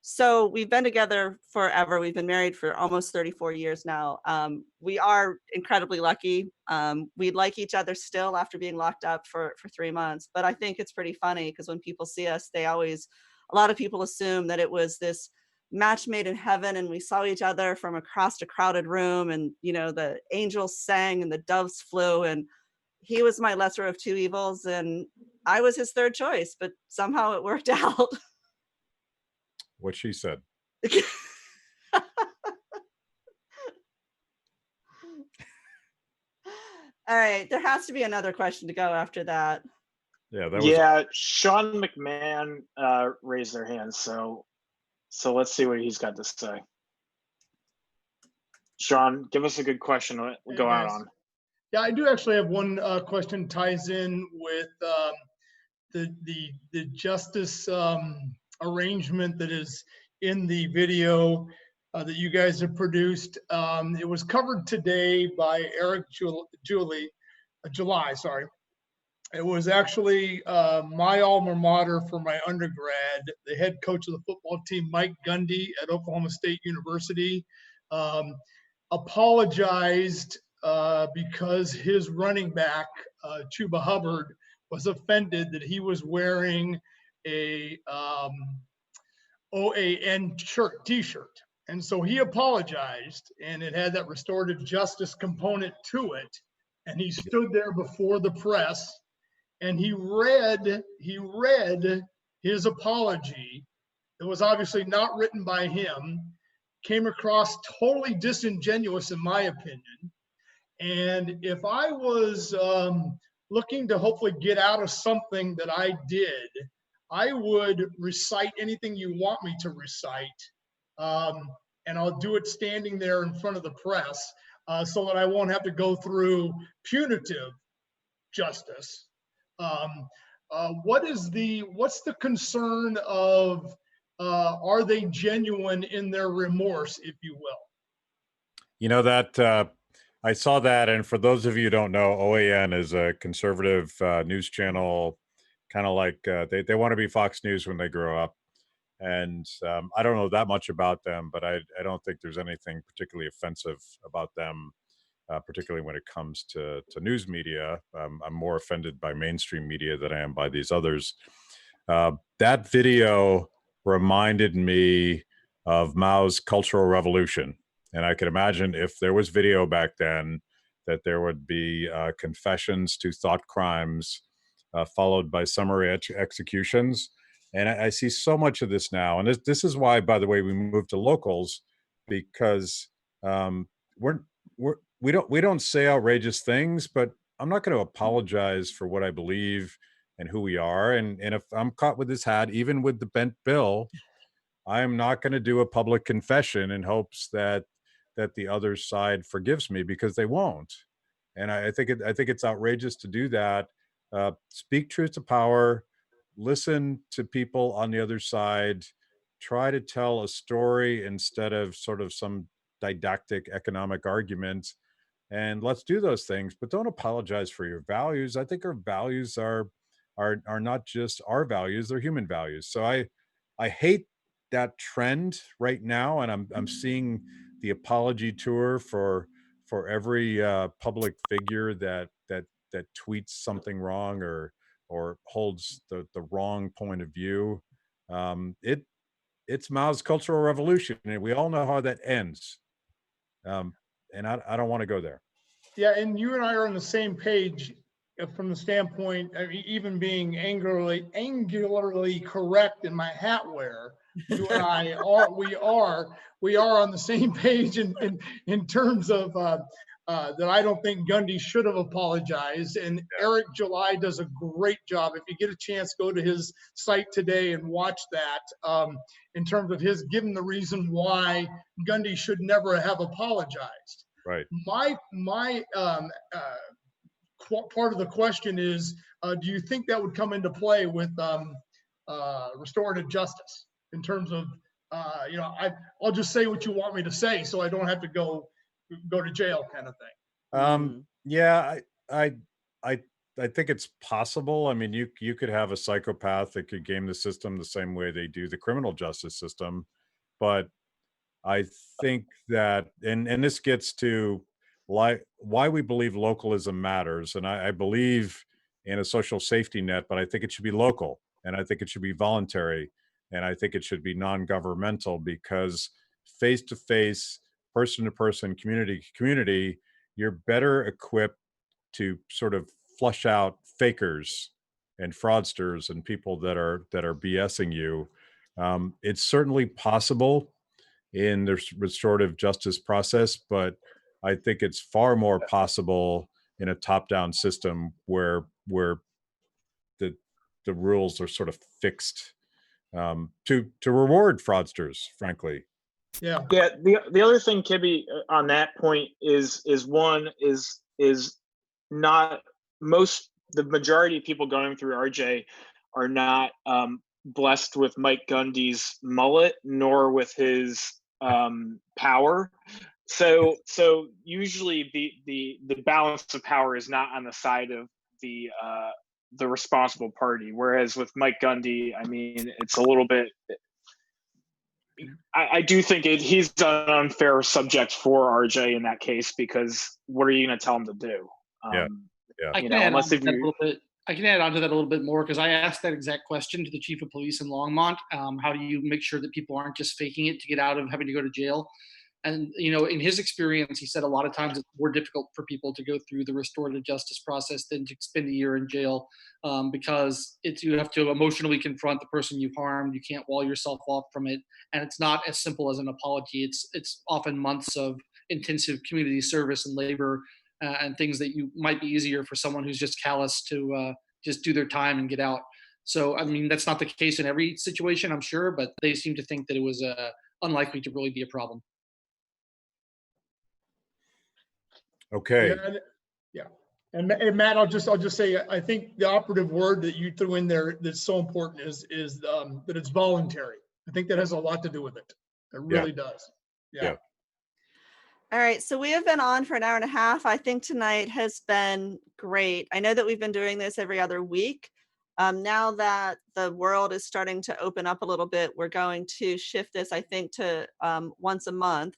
So we've been together forever. We've been married for almost 34 years now. We are incredibly lucky. We like each other still after being locked up for 3 months. But I think it's pretty funny, because when people see us, a lot of people assume that it was this match made in heaven, and we saw each other from across a crowded room, and, you know, the angels sang and the doves flew, and he was my lesser of two evils, and I was his third choice, but somehow it worked out. What she said. All right, there has to be another question to go after that. Yeah, that was. Yeah, Sean McMahon raised their hand, so let's see what he's got to say. Sean, give us a good question to go out on. Yeah, I do actually have one question. Ties in with the justice arrangement that is in the video that you guys have produced. It was covered today by Eric July. It was actually my alma mater for my undergrad. The head coach of the football team, Mike Gundy at Oklahoma State University, apologized because his running back, Chuba Hubbard, was offended that he was wearing a OAN t-shirt. And so he apologized, and it had that restorative justice component to it. And he stood there before the press and he read his apology. It was obviously not written by him, came across totally disingenuous in my opinion. And if I was looking to hopefully get out of something that I did, I would recite anything you want me to recite. And I'll do it standing there in front of the press so that I won't have to go through punitive justice. What's the concern of, are they genuine in their remorse, if you will? You know, that I saw that, and for those of you who don't know, OAN is a conservative news channel, kind of like they want to be Fox News when they grow up. And I don't know that much about them, but I don't think there's anything particularly offensive about them, particularly when it comes to news media. I'm more offended by mainstream media than I am by these others. That video reminded me of Mao's Cultural Revolution. And I could imagine if there was video back then, that there would be confessions to thought crimes followed by summary executions. And I see so much of this now. And this is why, by the way, we moved to locals, because we don't say outrageous things, but I'm not going to apologize for what I believe and who we are. And if I'm caught with this hat, even with the bent bill, I'm not going to do a public confession in hopes that the other side forgives me, because they won't. And I think it's outrageous to do that. Speak truth to power. Listen to people on the other side. Try to tell a story instead of sort of some didactic economic argument. And let's do those things, but don't apologize for your values. I think our values are not just our values; they're human values. So I hate that trend right now, and I'm seeing the apology tour for every public figure that tweets something wrong or holds the wrong point of view. It's Mao's Cultural Revolution, and we all know how that ends. And I don't want to go there. Yeah, and you and I are on the same page from the standpoint, I mean, even being angularly correct in my hat wear. You and I are on the same page in terms of that I don't think Gundy should have apologized. And Eric July does a great job. If you get a chance, go to his site today and watch that. In terms of his giving the reason why Gundy should never have apologized. Right. My part of the question is, do you think that would come into play with restorative justice in terms of, I'll just say what you want me to say, so I don't have to go to jail, kind of thing. Yeah, I think it's possible. I mean, you could have a psychopath that could game the system the same way they do the criminal justice system, but I think that, and this gets to why we believe localism matters. And I believe in a social safety net, but I think it should be local, and I think it should be voluntary, and I think it should be non-governmental, because face-to-face, person-to-person, community, you're better equipped to sort of flush out fakers and fraudsters and people that are BSing you. It's certainly possible in the restorative justice process, but I think it's far more possible in a top-down system where the rules are sort of fixed to reward fraudsters, frankly. Yeah. The other thing, Kibbe, on that point is not the majority of people going through RJ are not blessed with Mike Gundy's mullet, nor with his power. So usually the balance of power is not on the side of the responsible party. Whereas with Mike Gundy, I mean, it's a little bit. I do think he's an unfair subject for RJ in that case, because what are you going to tell him to do? Yeah. I can add on to that a little bit. I can add on to that a little bit more, because I asked that exact question to the chief of police in Longmont. How do you make sure that people aren't just faking it to get out of having to go to jail? And, you know, in his experience, he said a lot of times it's more difficult for people to go through the restorative justice process than to spend a year in jail, because you have to emotionally confront the person you've harmed. You can't wall yourself off from it. And it's not as simple as an apology. It's often months of intensive community service and labor, and things that you might be easier for someone who's just callous to just do their time and get out. So, I mean, that's not the case in every situation, I'm sure, but they seem to think that it was unlikely to really be a problem. Okay. Yeah. And Matt, I'll just say, I think the operative word that you threw in there that's so important is that it's voluntary. I think that has a lot to do with it. It really does. Yeah. All right, so we have been on for an hour and a half. I think tonight has been great. I know that we've been doing this every other week. Now that the world is starting to open up a little bit, we're going to shift this, I think, to once a month.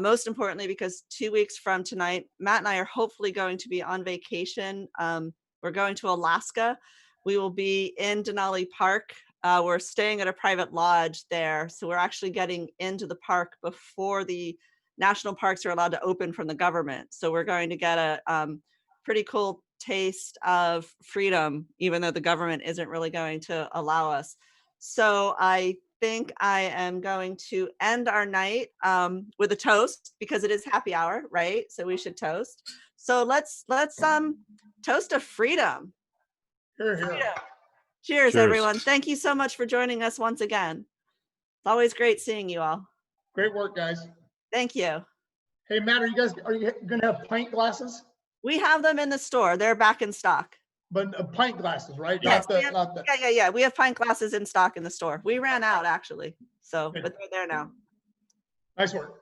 Most importantly, because 2 weeks from tonight, Matt and I are hopefully going to be on vacation. We're going to Alaska. We will be in Denali Park. We're staying at a private lodge there. So we're actually getting into the park before the national parks are allowed to open from the government. So we're going to get a pretty cool taste of freedom, even though the government isn't really going to allow us. So I think I am going to end our night with a toast, because it is happy hour, right? So we should toast. So let's toast to freedom. Freedom. Cheers, everyone. Thank you so much for joining us once again. It's always great seeing you all. Great work, guys. Thank you. Hey, Matt, are you going to have pint glasses? We have them in the store. They're back in stock. But pint glasses, right? Yes, Not the. Yeah. We have pint glasses in stock in the store. We ran out, actually. So, but they're there now. Nice work.